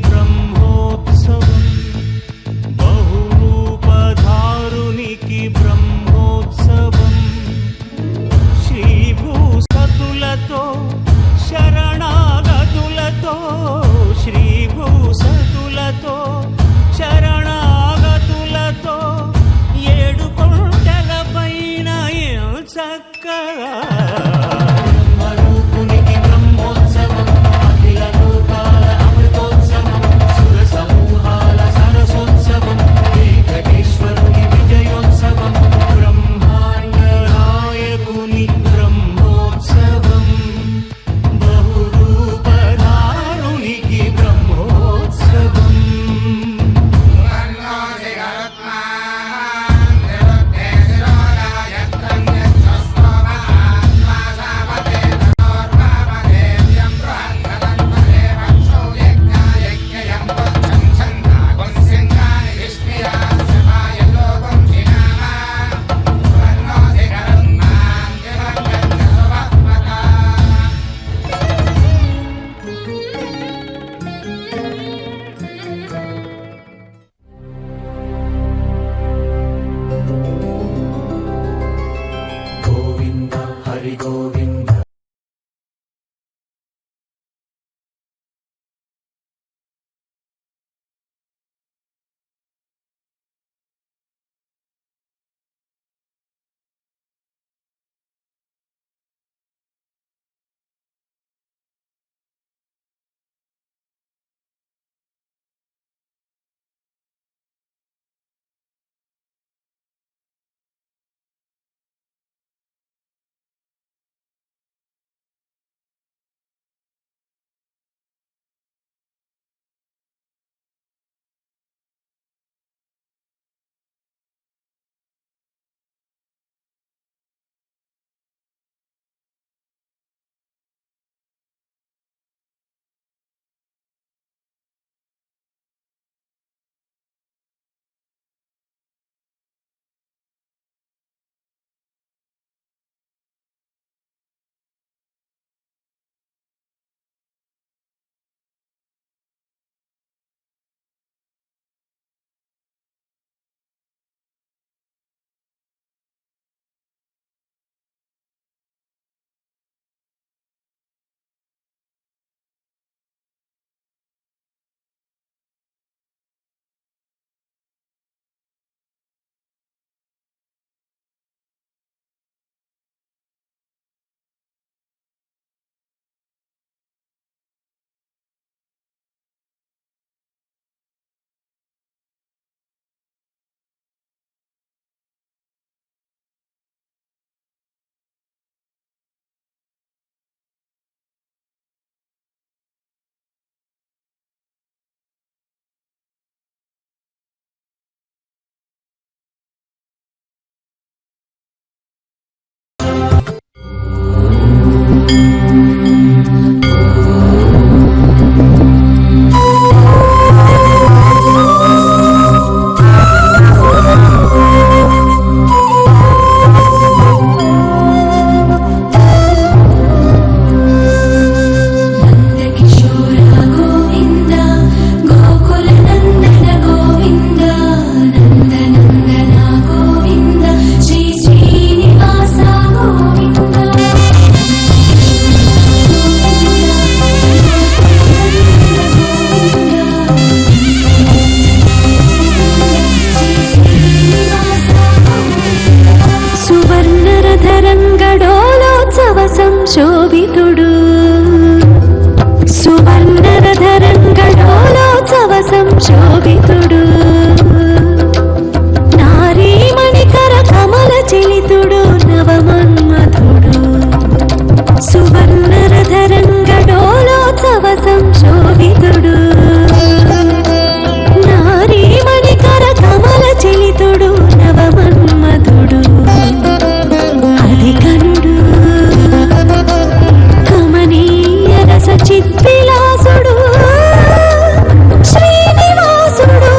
బ్రహ్మోత్సవం బహురూపధారునికి బ్రహ్మోత్సవం శ్రీభూసతులతో శరణాగతులతో శ్రీభూసతులతో శరణాగతులతో ఏడు కొండల పైన చక్కగా సంశోభితుడు సువర్ణరధరంగడోలోత్సవ సంశోభితుడు నారీమణికర కమల చలితుడు నవమన్మధుడు సువర్ణరధరంగడోలోత్సవ సంశోభితుడు నారీమణికర కమల చలితుడు నవమన్మధుడు అధికనుడు కమనీయ రస చిద్విలాసుడు శ్రీనివాసుడు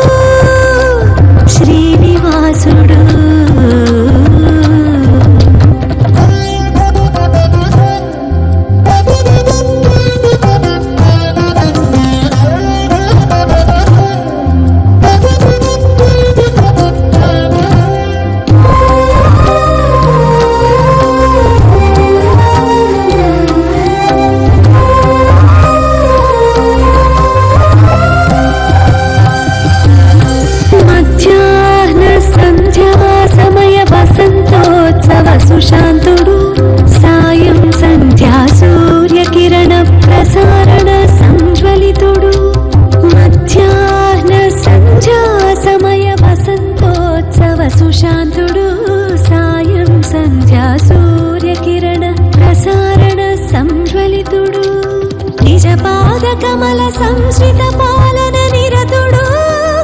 కమల సంశ్రిత పాలన నిరతుడు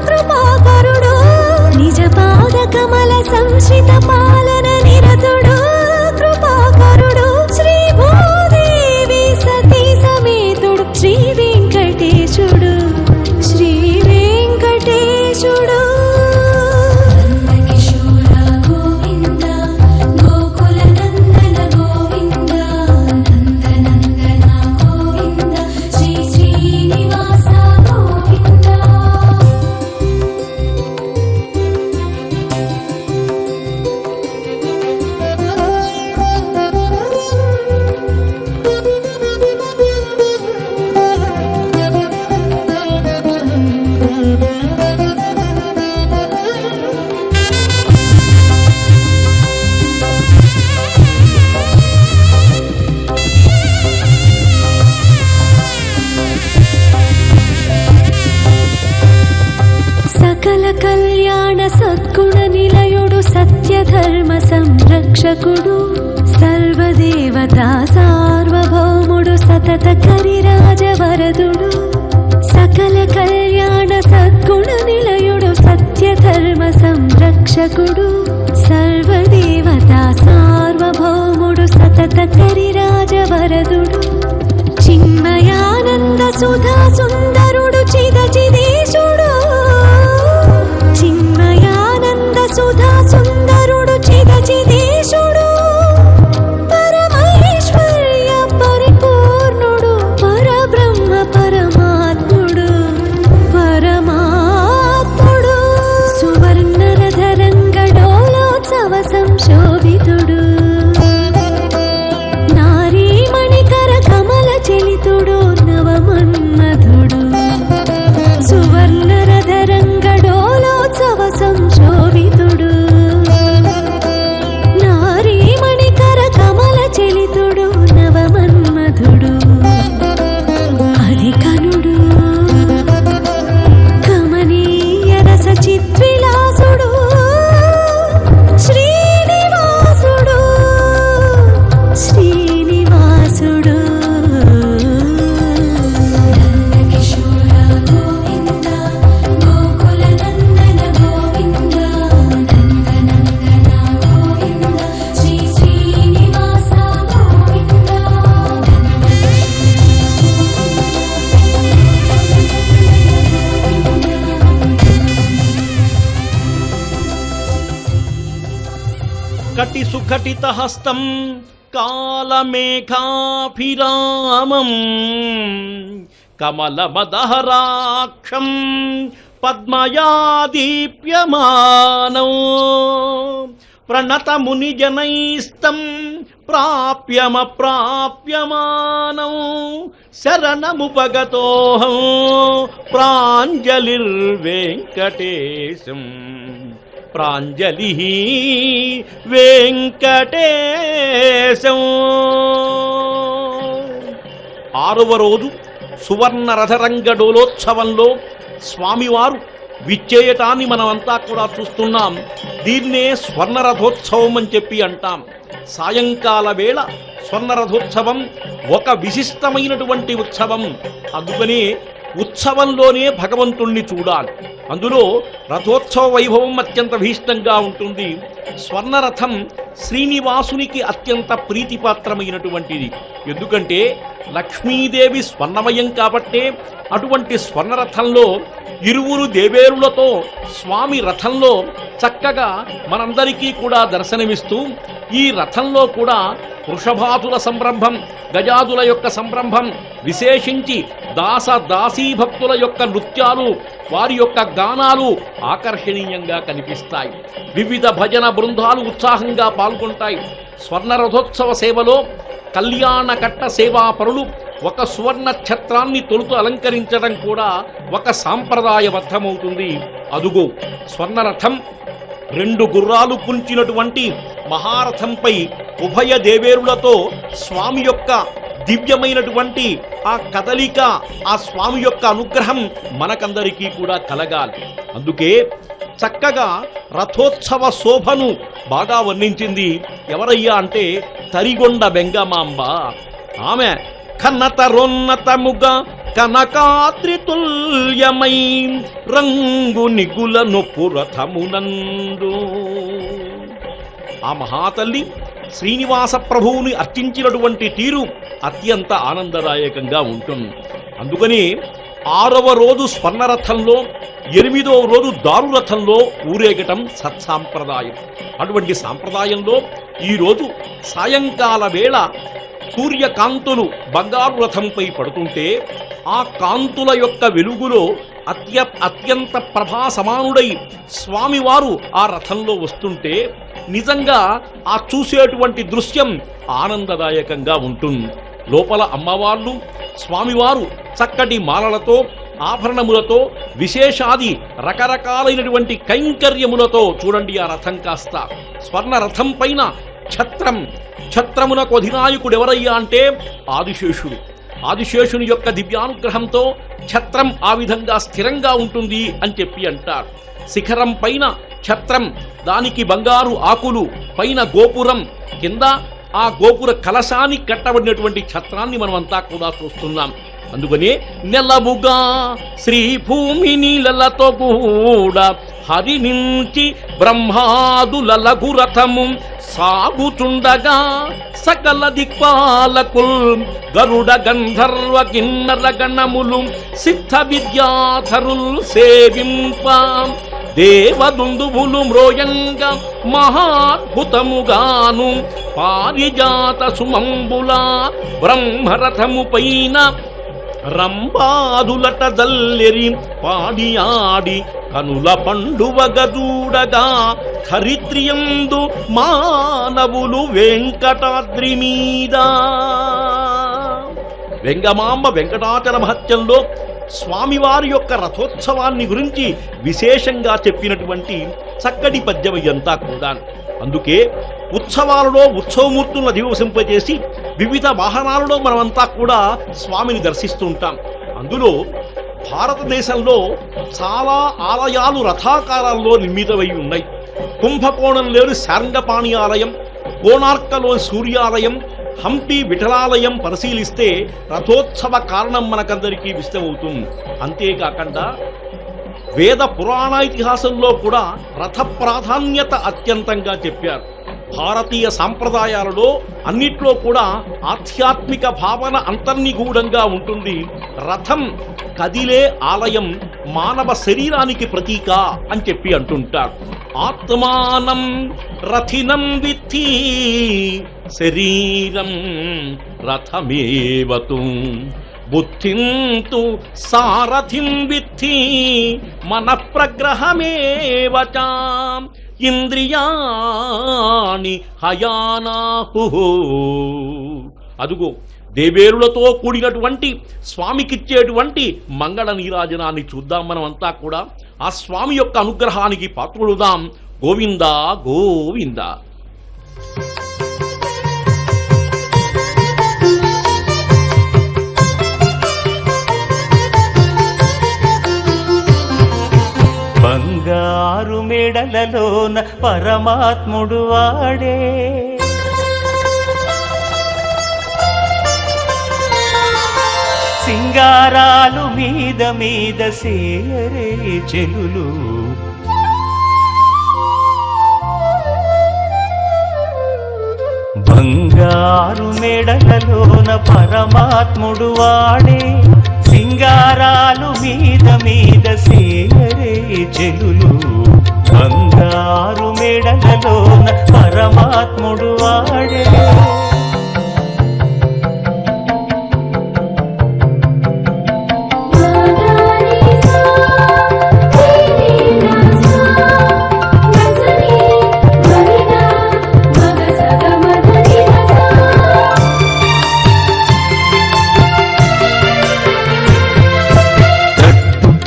కృపాకరుడు నిజ పాద కమల సంశ్రిత పాలన నిరతుడు కృపాకరుడు శ్రీ భూదేవి సతీ సమేతుడు శ్రీ వెంకటేశుడు శ్రీ వెంకటేశుడు సకల కళ్యాణ సద్గుణ నిలయుడు సత్యధర్మ సంరక్షకుడు సర్వదేవతా సార్వభౌముడు సతత కరిరాజవరదుడు సకల కళ్యాణ సద్గుణ నిలయుడు సత్యధర్మ సంరక్షకుడు సర్వదేవతా సార్వభౌముడు సతత కరిరాజవరదుడు చిన్మయానంద సుధా సుందరుడు చిదచిదేశుడు చిన్మయానంద సుధా సుందరుడు చిదచిదేశుడు పరమైశ్వర్య పరిపూర్ణుడు పరబ్రహ్మ పరమాత్ముడు పరమాత్ముడు సువర్ణరథరంగడోలోత్సవ సంశోభితుడు నారీమణికర కమల చలితుడు నవమన్మధుడు సువర్ణరథరంగడోలోత్సవ సంశోభితుడు నారీమణికర కమల చలితుడు నవమన్మధుడు అధికనుడు కమనీయ రస చిద్విలాసుడు శ్రీనివాసుడు శ్రీనివాసుడు కటి సుఖటిత హస్తం కాలమేఘాభిరామం కమలమదహరాక్షం పద్మయాదీప్యమానం ప్రణతమునిజనైస్తం ప్రాప్యమప్రాప్యమానం శరణముపగతోహం ప్రాంజలిర్వేంకటేశం ప్రాంజలి వెంకటేశం. 6వ రోజు సువర్ణ రథరంగ డోలోత్సవంలో స్వామివారు విచ్చేయటాన్ని మనమంతా కూడా చూస్తున్నాం. దీన్నే స్వర్ణరథోత్సవం అని చెప్పి అంటాం. సాయంకాల వేళ స్వర్ణరథోత్సవం ఒక విశిష్టమైనటువంటి ఉత్సవం. అందుకనే ఉత్సవంలోనే భగవంతుణ్ణి చూడాలి. అందులో రథోత్సవ వైభవం అత్యంత భీష్టంగా ఉంటుంది. స్వర్ణరథం శ్రీనివాసునికి అత్యంత ప్రీతిపాత్రమైనటువంటిది. ఎందుకంటే లక్ష్మీదేవి స్వర్ణమయం కాబట్టే అటువంటి స్వర్ణరథంలో ఇరువురు దేవేరులతో స్వామి రథంలో చక్కగా మనందరికీ కూడా దర్శనమిస్తూ, ఈ రథంలో కూడా వృషభాదుల సంరంభం, గజాదుల యొక్క సంరంభం, విశేషించి దాస దాసీ భక్తుల యొక్క నృత్యాలు, వారి యొక్క గానాలు ఆకర్షణీయంగా కనిపిస్తాయి. వివిధ భజన బృందాలు ఉత్సాహంగా పాల్గొంటాయి. స్వర్ణరథోత్సవ సేవలో కళ్యాణ కట్ట సేవాపరులు ఒక సువర్ణ ఛత్రాన్ని తొలుతు అలంకరించడం కూడా ఒక సాంప్రదాయబద్ధమవుతుంది. అదుగో స్వర్ణరథం 2 గుర్రాలు పుంచినటువంటి మహారథంపై ఉభయ దేవేరులతో స్వామి యొక్క దివ్యమైనటువంటి ఆ కదలిక, ఆ స్వామి యొక్క అనుగ్రహం మనకందరికీ కూడా కలగాలి. అందుకే చక్కగా రథోత్సవ శోభను బాగా వర్ణించింది ఎవరయ్యా అంటే తరిగొండ బెంగమాంబ. ఆమె ఖన్నత రొన్నతముగా కనకాద్రితుల్యమై రంగు నిగుల నొప్పు రథమునందు. ఆ మహాతల్లి శ్రీనివాస ప్రభువుని అర్చించినటువంటి తీరు అత్యంత ఆనందదాయకంగా ఉంటుంది. అందుకని 6వ రోజు స్వర్ణరథంలో 8వ రోజు దారురథంలో ఊరేగటం సత్సాంప్రదాయం. అటువంటి సాంప్రదాయంలో ఈరోజు సాయంకాల వేళ సూర్యకాంతులు బంగారు రథంపై పడుతుంటే ఆ కాంతుల యొక్క వెలుగులో అత్యంత ప్రభా సమానుడై స్వామివారు ఆ రథంలో వస్తుంటే నిజంగా ఆ చూసేటువంటి దృశ్యం ఆనందదాయకంగా ఉంటుంది. లోపల అమ్మవార్లు స్వామివారు చక్కటి మాలలతో ఆభరణములతో విశేషాది రకరకాలైనటువంటి కైంకర్యములతో చూడండి. ఆ రథం కాస్త స్వర్ణ రథం పైన ఛత్రమునకు అధినాయకుడు ఎవరయ్యా అంటే ఆదిశేషుడు. ఆదిశేషుని యొక్క దివ్యానుగ్రహంతో ఛత్రం ఆ విధంగా స్థిరంగా ఉంటుంది అని చెప్పి అంటారు. శిఖరం పైన ఛత్రం, దానికి బంగారు ఆకులు, పైన గోపురం, కింద ఆ గోపుర కలశానికి కట్టబడినటువంటి ఛత్రాన్ని మనమంతా కూడా చూస్తున్నాం. అందుకనే నెలవుగా శ్రీభూమి నీలలతో కూడా హరి నుంచి బ్రహ్మాదుల లఘురథము సాగుచుండగా సకల దిక్పాలకుల్ గరుడ గంధర్వ కిన్నర గణములు సిద్ధ విద్యాధరుల్ సేవింప దేవదుందువులు మ్రోయంగా మహాద్భుతముగాను పారిజాత సుమంబుల బ్రహ్మరథము పైన రంబాదులట జల్లెరి పాడి ఆడి కనుల పండువగదూడగా ధరిత్రియందు మానవులు వెంకటాద్రి మీద. వెంగమాంబ వెంకటాచల మహత్యంలో స్వామివారి యొక్క రథోత్సవాన్ని గురించి విశేషంగా చెప్పినటువంటి చక్కటి పద్యం ఇదంతా కూడా. అందుకే ఉత్సవాలలో ఉత్సవమూర్తులను అధివసింపజేసి వివిధ వాహనాలలో మనమంతా కూడా స్వామిని దర్శిస్తుంటాం. అందులో భారతదేశంలో చాలా ఆలయాలు రథాకారాల్లో నిర్మితమై ఉన్నాయి. కుంభకోణంలోని శార్ంగపాణి ఆలయం, కోణార్కలోని సూర్యాలయం, హంపి విఠలాలయం పరిశీలిస్తే రథోత్సవ కారణం మనకందరికీ విస్తమవుతుంది. అంతేకాకుండా వేద పురాణ ఇతిహాసంలో కూడా రథ ప్రాధాన్యత అత్యంతంగా చెప్పారు. భారతీయ సాంప్రదాయాలలో అన్నిట్లో కూడా ఆధ్యాత్మిక భావన అంతర్నిగూఢంగా ఉంటుంది. రథం కదిలే ఆలయం మానవ శరీరానికి ప్రతీక అని చెప్పి అంటుంటారు. ఆత్మానం రథినం విద్ధి శరీరం రథమేవతు బుద్ధింతు సారథిం విద్ధి మన ప్రగ్రహమేవచ ఇంద్రియాణి హయానాహు. అదుగో దేవేరులతో కూడినటువంటి స్వామికిచ్చేటువంటి మంగళ నీరాజనాన్ని చూద్దాం. మనమంతా కూడా ఆ స్వామి యొక్క అనుగ్రహానికి పాత్రులుదాం. గోవింద గోవింద. బంగారు మెడలలోన పరమాత్ముడు వాడే, సింగారాలు మీద మీద సేయరే చెలులు, బంగారు మెడలలోన పరమాత్ముడు వాడే, సింగారాలు మీద మీద సేయరే చెలులు, బంగారు మెడలలోన పరమాత్ముడు వాడే.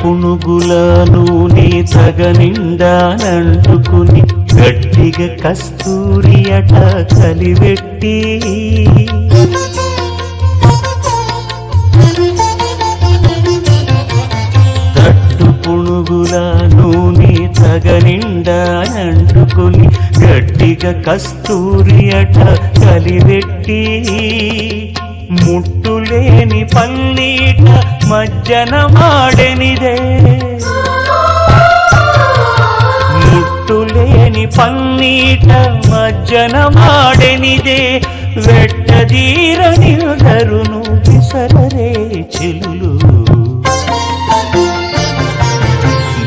పునుగుల నూనె తగనిండానంటుకుని గట్టిగా కస్తూరి అట కలివెట్టి, తట్టు పునుగుల నూనె తగనిండానంటుకుని గట్టిగా కస్తూరి అట కలివెట్టి, ముట్టులేని పల్లీట మజ్జనమాడెనిదే ముట్టులేని పల్లీట మజ్జనమాడెనిదే వెట్టదీరని ధరును విసరరే చెలులు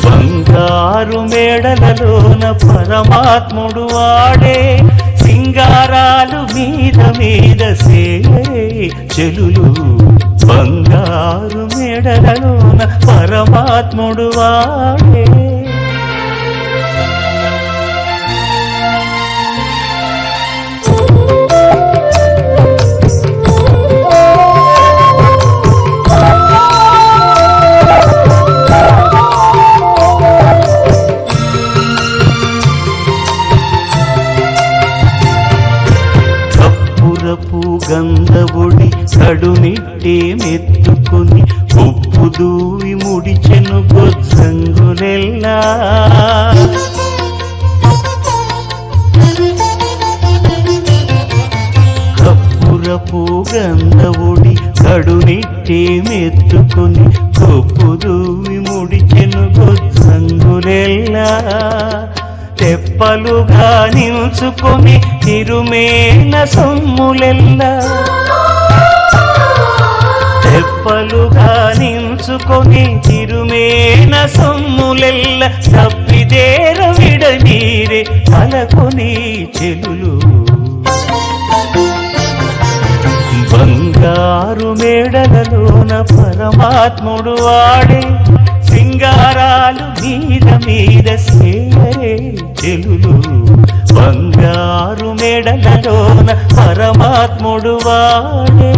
బంగారు మేడలలోన పరమాత్ముడు వాడే సింగారాలు మీద మీద సేరే చెలులు బంగారు మేడలలోన పరమాత్ముడు వాడే గంధవుడి కడునిట్టే మెత్తుకుని ఉప్పు దూవి ముడిచెను గొజ్జంగులెల్లా కప్పురపు గంధవుడి కడునిట్టే మెత్తుకుని ఉప్పు దూవి ముడిచెను గొజ్జంగులెల్లా తెప్పలుగా నిల్చుకొని తిరుమేన సొమ్ములెల్లా తెప్పలుగా నిల్చుకొని తిరుమేన సొమ్ములెల్ల తప్పిదేర విడనీరే తలకొని చెలులు బంగారు మేడలలోన పరమాత్ముడు వాడే సింగారాలు మీద మీద సేరే చెలులు బంగారు మేడలలోన పరమాత్ముడు వాడే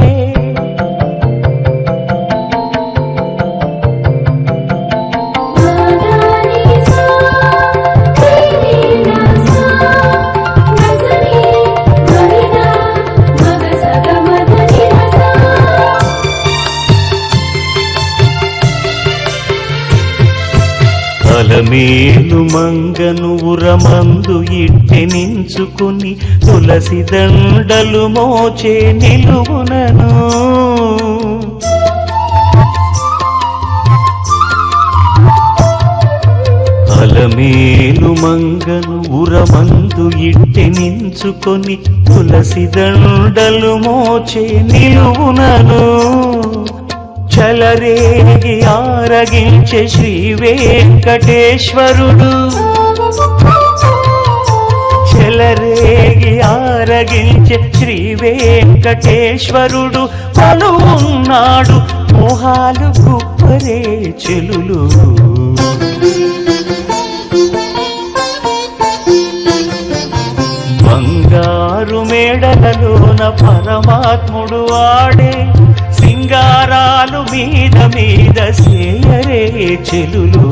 అలమేలు మంగను ఉరమందు ఇట్టెనించుకుని తులసి దండలు మోచే నిలువునను అలమేలు మంగను ఉరమందు ఇట్టెనించుకొని తులసి దండలు మోచే నిలువునను చలరేగి ఆరగించే శ్రీ వెంకటేశ్వరుడు చలరేగి ఆరగించే శ్రీ వెంకటేశ్వరుడు కొలువున్నాడు మోహాలు గుప్పరే చెలులు బంగారు మేడలలోన పరమాత్ముడు వాడే సింగారాలు మీద మీద సేయరే చెలులు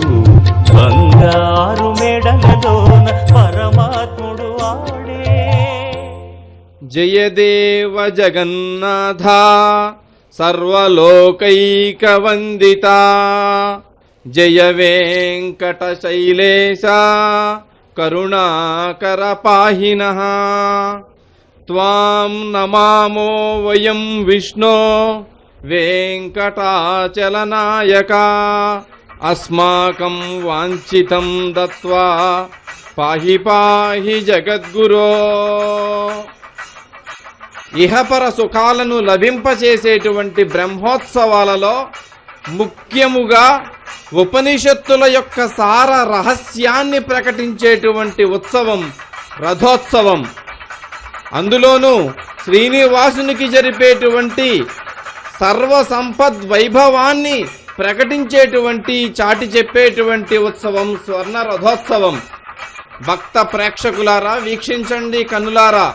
బంగారు మేడలలోన పరమాత్ముడు వాడే జయదేవ జగన్నాథ సర్వలోకైక వందిత జయ వెంకట శైలేశ కరుణాకర పాహినః త్వాం నమామో వయం విష్ణో వెంకటాచలనాయక అస్మాకం వాంఛితం దత్వా పాహి పాహి జగద్గురో. ఇహపర సుఖాలను లభింపచేసేటువంటి బ్రహ్మోత్సవాలలో ముఖ్యముగా ఉపనిషత్తుల యొక్క సార రహస్యాన్ని ప్రకటించేటువంటి ఉత్సవం రథోత్సవం. అందులోనూ శ్రీనివాసునికి జరిపేటువంటి సర్వ సంపద్ వైభవాన్ని ప్రకటించేటువంటి చాటి చెప్పేటువంటి ఉత్సవం స్వర్ణ రథోత్సవం. భక్త ప్రేక్షకులారా వీక్షించండి కన్నులారా,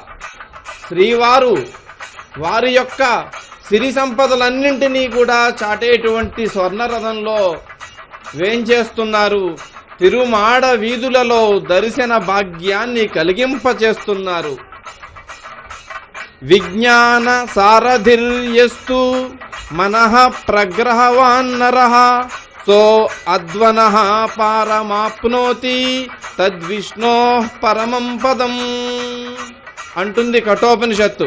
శ్రీవారు వారి యొక్క సిరి సంపదలన్నింటినీ కూడా చాటేటువంటి స్వర్ణరథంలో వేంచేస్తున్నారు. తిరుమాడ వీధులలో దర్శన భాగ్యాన్ని కలిగింపచేస్తున్నారు. విజ్ఞాన సారథిర్యస్తు మనః ప్రగ్రహవాన్నరః సో అద్వనః పారమాప్నోతి తద్విష్ణోః పరమం పదం అంటుంది కఠోపనిషత్తు.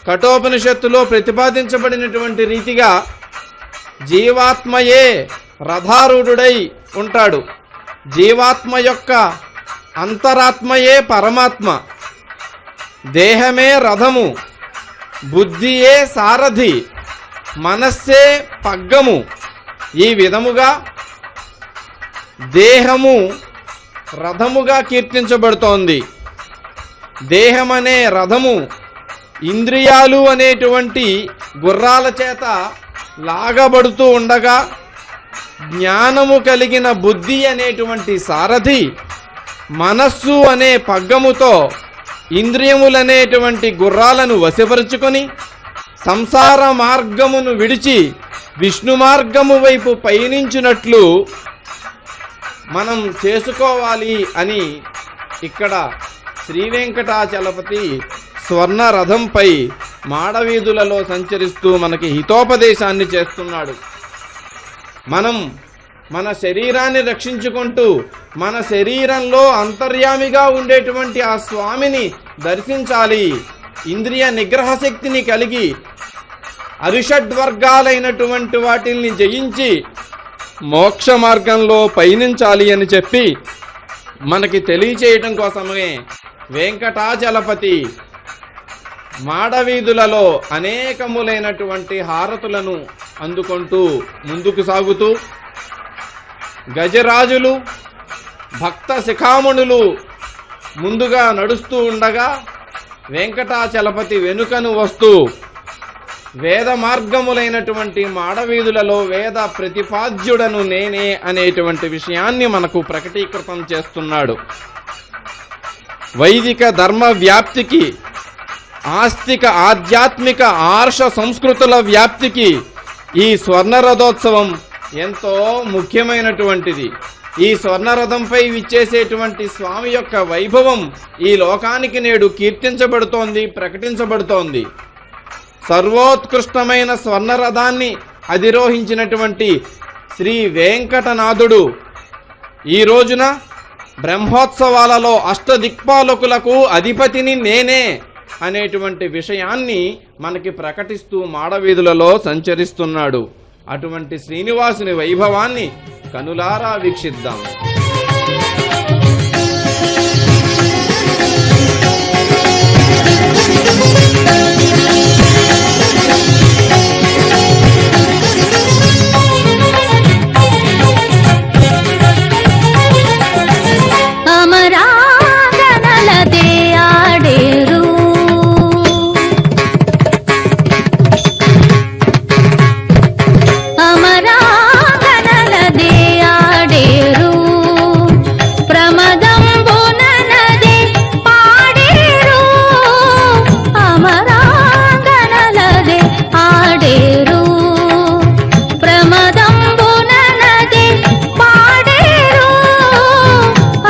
కఠోపనిషత్తులో ప్రతిపాదించబడినటువంటి రీతిగా జీవాత్మయే రథారూఢుడై ఉంటాడు. జీవాత్మ యొక్క అంతరాత్మయే పరమాత్మ, దేహమే రథము, బుద్ధియే సారథి, మనస్సే పగ్గము. ఈ విధముగా దేహము రథముగా కీర్తించబడుతోంది. దేహమనే రథము ఇంద్రియాలు అనేటువంటి గుర్రాల చేత లాగబడుతూ ఉండగా, జ్ఞానము కలిగిన బుద్ధి అనేటువంటి సారథి మనస్సు అనే పగ్గముతో ఇంద్రియములనేటువంటి గుర్రాలను వశపరుచుకొని సంసార మార్గమును విడిచి విష్ణు మార్గము వైపు పయనించినట్లు మనం చేసుకోవాలి అని ఇక్కడ శ్రీ వెంకటాచలపతి స్వర్ణ రథంపై మాడవీధులలో సంచరిస్తూ మనకి హితోపదేశాన్ని చేస్తున్నాడు. మనం మన శరీరాన్ని రక్షించుకుంటూ మన శరీరంలో అంతర్యామిగా ఉండేటువంటి ఆ స్వామిని దర్శించాలి. ఇంద్రియ నిగ్రహ శక్తిని కలిగి అరిషడ్వర్గాలైనటువంటి వాటిల్ని జయించి మోక్ష మార్గంలో పయనించాలి అని చెప్పి మనకి తెలియచేయటం కోసమే వెంకటాచలపతి మాడవీధులలో అనేకములైనటువంటి హారతులను అందుకుంటూ ముందుకు సాగుతూ, గజరాజులు భక్త శిఖామణులు ముందుగా నడుస్తూ ఉండగా వెంకటాచలపతి వెనుకను వస్తూ వేద మార్గములైనటువంటి మాడవీధులలో వేద ప్రతిపాద్యుడను నేనే అనేటువంటి విషయాన్ని మనకు ప్రకటీకృతం చేస్తున్నాడు. వైదిక ధర్మ వ్యాప్తికి, ఆస్తిక ఆధ్యాత్మిక ఆర్ష సంస్కృతుల వ్యాప్తికి ఈ స్వర్ణరథోత్సవం ఎంతో ముఖ్యమైనటువంటిది. ఈ స్వర్ణరథంపై విచ్చేసేటువంటి స్వామి యొక్క వైభవం ఈ లోకానికి నేడు కీర్తించబడుతోంది, ప్రకటించబడుతోంది. సర్వోత్కృష్టమైన స్వర్ణరథాన్ని అధిరోహించినటువంటి శ్రీ వెంకటనాథుడు ఈ రోజున బ్రహ్మోత్సవాలలో అష్టదిక్పాలకులకు అధిపతిని నేనే అనేటువంటి విషయాన్ని మనకి ప్రకటిస్తూ మాడవీధులలో సంచరిస్తున్నాడు. అటువంటి శ్రీనివాసుని వైభవాన్ని కనులారా వీక్షిద్దాం. అమరాగనలదే ఆడేరు, అమరాగనలదే ఆడేరు, ప్రమదంబుననదే పాడేరు, అమరాగనలదే ఆడేరు, ప్రమదంబుననదే పాడేరు,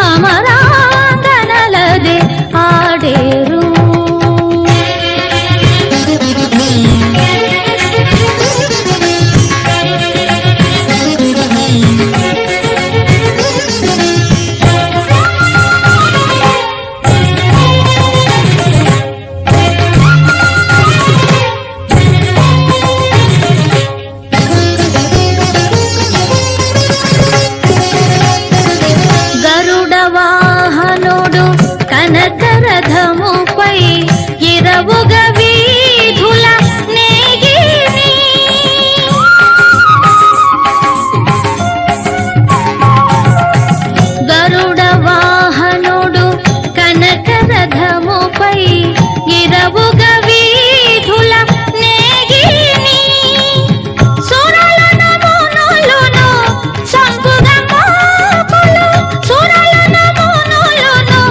అమరాగనలదే ఆడేరు. గరుడ వాహనుడు కనకరథముపై ఇరవుగ వీధుల నేగిని, గరుడ వాహనుడు కనకరథముపై ఇరవుగ వీధుల నేగిని, సురలన మునులును సంపుగ మోకులు, సురలన మునులును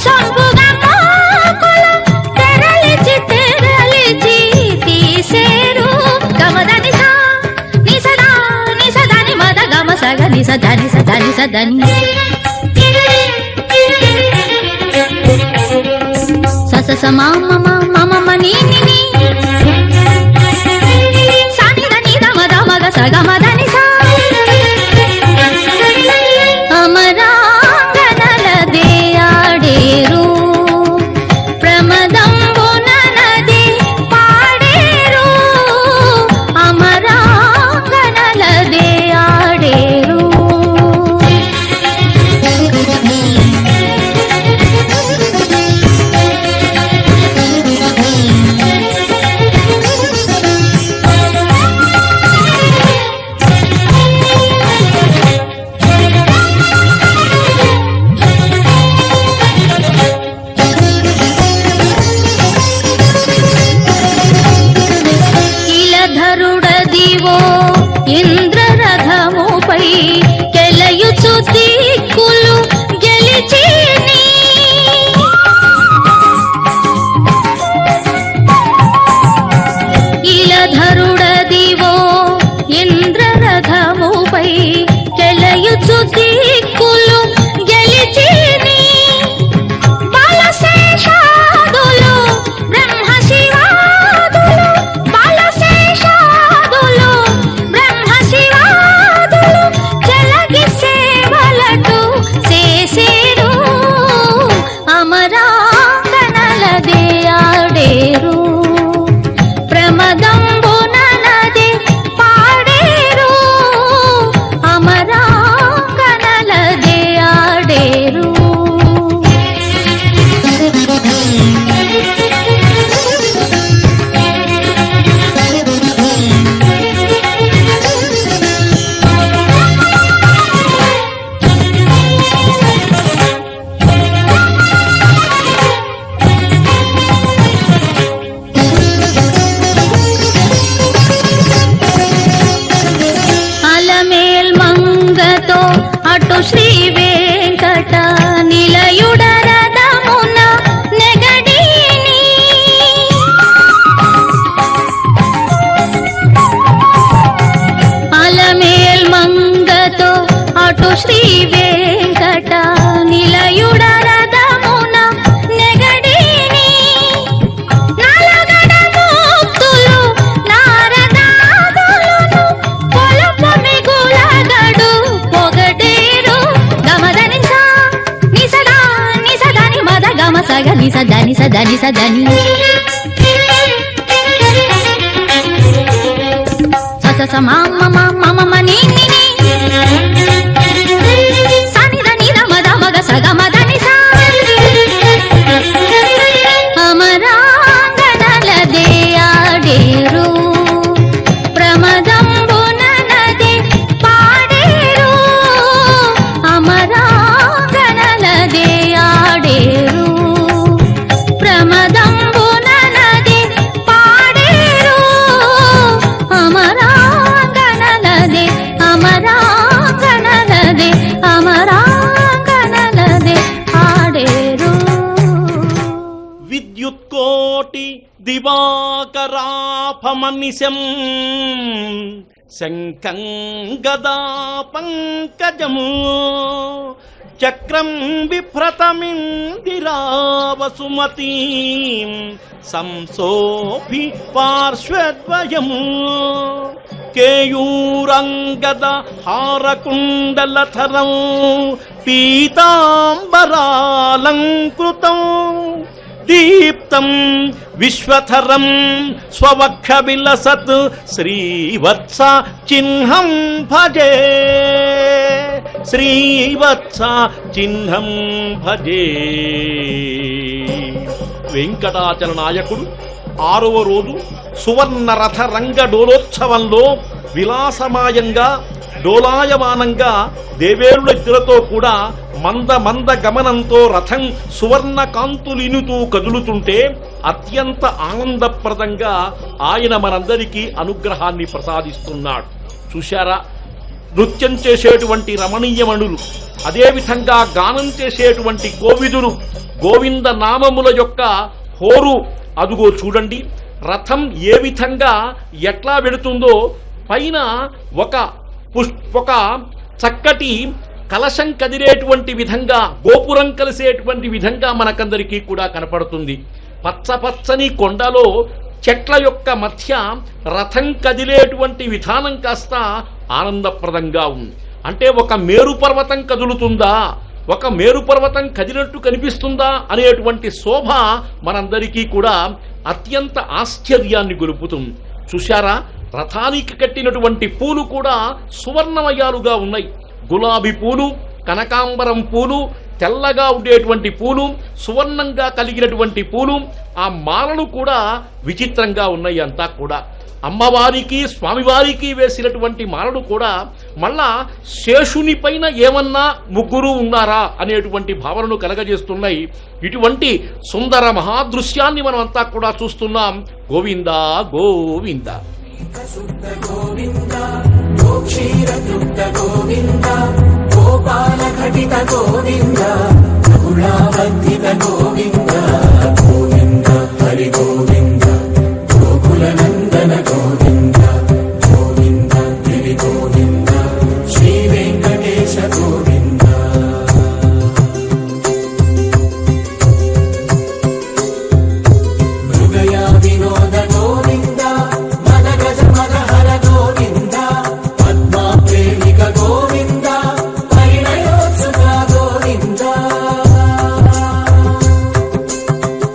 సంపుగ మోకులు, తెరలిచి తెరలిచి తీసేరు. గమదని సా నిసదా నిసదని మద గమ సగ నిసదని సదని సదని సస మామ మమ మని ని సాని దని దమ దమ గ సగ మదని సా. అమరాగనలదే ఆడేరు, ప్రమదంబుననదే పాడేరు, శ్రీ వెంకట నిలయుడ రథమున నెగడిని నలగడ ముక్తులు నారదాదులను పొలప మిగులగడు పొగడేరు గమదని సా నిసదా నిసదని మద గమ సగ నిసదని సదని సదని సస మామ మమ మని సని దని మద మగ సగ మదని సా అమరాంగనలదే ఆడేరు ప్రమదంబుననదే పాడేరు అమరాంగనలదే ఆడేరు ప్రమదంబుననదే పాడేరు అమరాంగనలదే అమరాంగనలదే అమరాంగనలదే ఆడేరు విద్యుత్కోటి దివాకరాపమనిశం శంఖం గదా పంకజము చక్రం బిభ్రతమిందిరా వసుమతీం సంసోభి పార్శ్వద్వయము కేయూరంగద హారకుండలధరం పీతాంబరాలంకృతం దీప్తం విశ్వధరం స్వవక్ష విలసత్ శ్రీవత్స చిహ్నం భజే శ్రీవత్స చిహ్నం భజే. వెంకటాచల నాయకుడు 6వ రోజు సువర్ణ రథ రంగ డోలోత్సవంలో విలాసమాయంగా డోలాయమానంగా దేవేరుల ఇద్దరితో కూడా మంద గమనంతో రథం సువర్ణ కాంతులినుతూ కదులుతుంటే అత్యంత ఆనందప్రదంగా ఆయన మనందరికీ అనుగ్రహాన్ని ప్రసాదిస్తున్నాడు. చూశారా, నృత్యం చేసేటువంటి రమణీయమణులు, అదేవిధంగా గానం చేసేటువంటి కోవిదులు, గోవింద నామముల యొక్క హోరు అదుగో చూడండి. రథం ఏ విధంగా ఎట్లా వెళుతుందో పైన ఒక చక్కటి కలశం కదిలేటువంటి విధంగా, గోపురం కలిసేటువంటి విధంగా మనకందరికీ కూడా కనపడుతుంది. పచ్చని కొండలో చెట్ల యొక్క మధ్య రథం కదిలేటువంటి విధానం కాస్త ఆనందప్రదంగా ఉంది. అంటే ఒక మేరు పర్వతం కదులుతుందా, ఒక మేరు పర్వతం కదిలినట్టు కనిపిస్తుందా అనేటువంటి శోభ మనందరికీ కూడా అత్యంత ఆశ్చర్యాన్ని గొలుపుతుంది. చూశారా, రథానికి కట్టినటువంటి పూలు కూడా సువర్ణమయాలుగా ఉన్నాయి. గులాబీ పూలు, కనకాంబరం పూలు, తెల్లగా ఉండేటువంటి పూలు, సువర్ణంగా కలిగినటువంటి పూలు, ఆ మాలలు కూడా విచిత్రంగా ఉన్నాయి. అంతా కూడా అమ్మవారికి స్వామివారికి వేసినటువంటి మాలలు కూడా మళ్ళా శేషుని పైన ఏమన్నా ముగ్గురు ఉన్నారా అనేటువంటి భావనను కలగజేస్తున్నాయి. ఇటువంటి సుందర మహాదృశ్యాన్ని మనం అంతా కూడా చూస్తున్నాం. గోవింద గోవింద గోవింద గోక్షీరతృప్త గోవింద గోపాల ఘటిత గోవింద గుణావర్ధిత గోవింద గోవింద హరి గోవింద గోకుల నందన గోవింద గోవింద గిరి గోవింద శ్రీ వెంకటేశ గోవింద మృగయా వినోద గోవింద గోవింద పరిణయోత్సుక గోవింద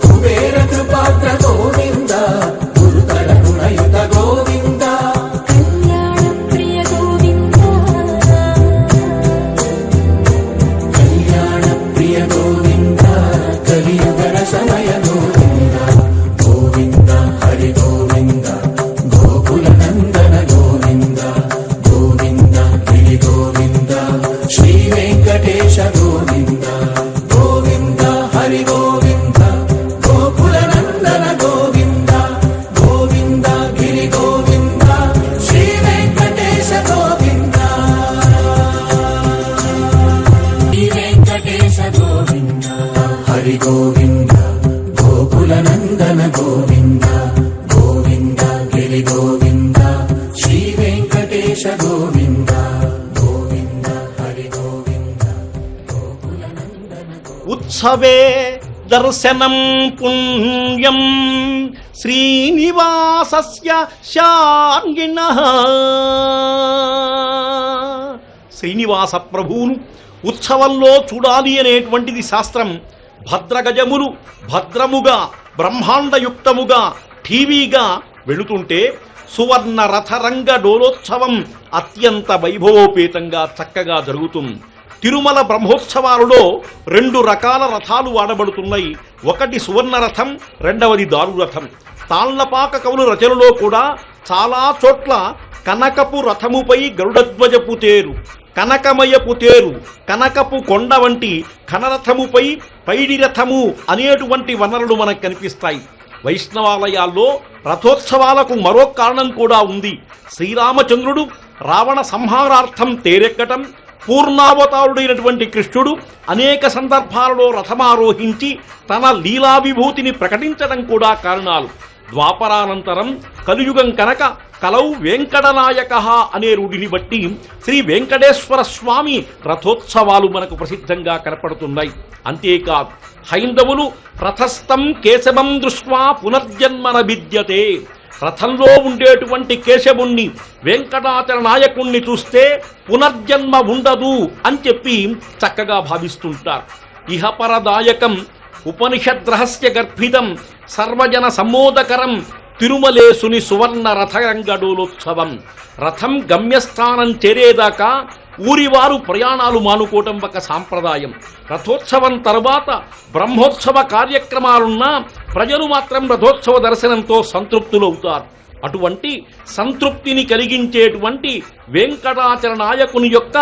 కుబేర కృపాత్ర గోవింద గురుతర గుణయుత గోవింద కళ్యాణ ప్రియ గోవింద కళ్యాణ ప్రియ గోవింద కలియుగ రసమయ గోవింద గోవింద హరి గోవింద గోకుల నందన గోవింద గోవింద శ్రీ వెంకటేశ గోవింద గోవింద హరి గోవింద గోకుల నందన గోవింద గోవింద గిరి గోవింద శ్రీ వెంకటేశ గోవింద శ్రీ వెంకటేశ గోవింద హరి గోవింద గోకుల నందన గోవింద గోవింద గిరి గోవింద శ్రీ వెంకటేశ గోవింద గోవింద హరి గోవింద రథోత్సవే దర్శనం పుణ్యం శ్రీనివాసస్య శాంగినః. శ్రీనివాస ప్రభువును ఉత్సవంలో చూడాలి అనేటువంటిది శాస్త్రం. భద్రగజములు భద్రముగా బ్రహ్మాండయుక్తముగా టీవీగా వెళుతుంటే సువర్ణ రథరంగ డోలోత్సవం అత్యంత వైభవోపేతంగా చక్కగా జరుగుతుంది. తిరుమల బ్రహ్మోత్సవాలలో 2 రకాల రథాలు వాడబడుతున్నాయి. ఒకటి సువర్ణ రథం, రెండవది దారు రథం. తాళ్లపాక కవుల రచనలో కూడా చాలా చోట్ల కనకపు రథముపై గరుడధ్వజపు తేరు, కనకమయపు తేరు, కనకపు కొండ వంటి ఘనరథముపై పైడి రథము అనేటువంటి వర్ణనలు మనకు కనిపిస్తాయి. వైష్ణవాలయాల్లో రథోత్సవాలకు మరో కారణం కూడా ఉంది. శ్రీరామచంద్రుడు రావణ సంహారార్థం తేరెక్కటం, పూర్ణావతారుడైనటువంటి కృష్ణుడు అనేక సందర్భాలలో రథమారోహించి తన లీలా విభూతిని ప్రకటించడం కూడా కారణాలు. ద్వాపరానంతరం కలియుగం కనుక కలౌ వెంకటనాయక అనే రూఢిని బట్టి శ్రీ వెంకటేశ్వర స్వామి రథోత్సవాలు మనకు ప్రసిద్ధంగా కనపడుతున్నాయి. అంతేకాదు హైందవులు రథస్థం కేశవం దృష్ట్వా పునర్జన్మన విద్యతే. రథంలో ఉండేటువంటి కేశవుణ్ణి వెంకటాచల నాయకుణ్ణి చూస్తే పునర్జన్మ ఉండదు అని చెప్పి చక్కగా భావిస్తుంటారు. ఇహపరదాయకం ఉపనిషద్రహస్య గర్భితం సర్వజన సమ్మోదకరం తిరుమలేసుని సువర్ణ రథరంగడోలోత్సవం. రథం గమ్యస్థానం చేరేదాకా ఊరివారు ప్రయాణాలు మానుకోవటం ఒక సాంప్రదాయం. రథోత్సవం తర్వాత బ్రహ్మోత్సవ కార్యక్రమాలున్నా ప్రజలు మాత్రం రథోత్సవ దర్శనంతో సంతృప్తులవుతారు. అటువంటి సంతృప్తిని కలిగించేటువంటి వెంకటాచల నాయకుని యొక్క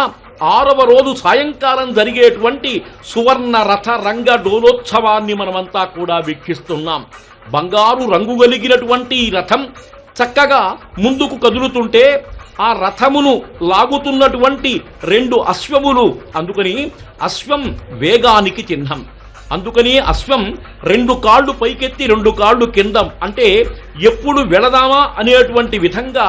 6వ రోజు సాయంకాలం జరిగేటువంటి సువర్ణ రథ రంగ డోలోత్సవాన్ని మనమంతా కూడా వీక్షిస్తున్నాం. బంగారు రంగు కలిగినటువంటి ఈ రథం చక్కగా ముందుకు కదులుతుంటే ఆ రథమును లాగుతున్నటువంటి 2 అశ్వములు, అందుకని అశ్వం వేగానికి చిహ్నం. అందుకని అశ్వం 2 కాళ్ళు పైకెత్తి 2 కాళ్ళు కింద, అంటే ఎప్పుడు వెళదామా అనేటువంటి విధంగా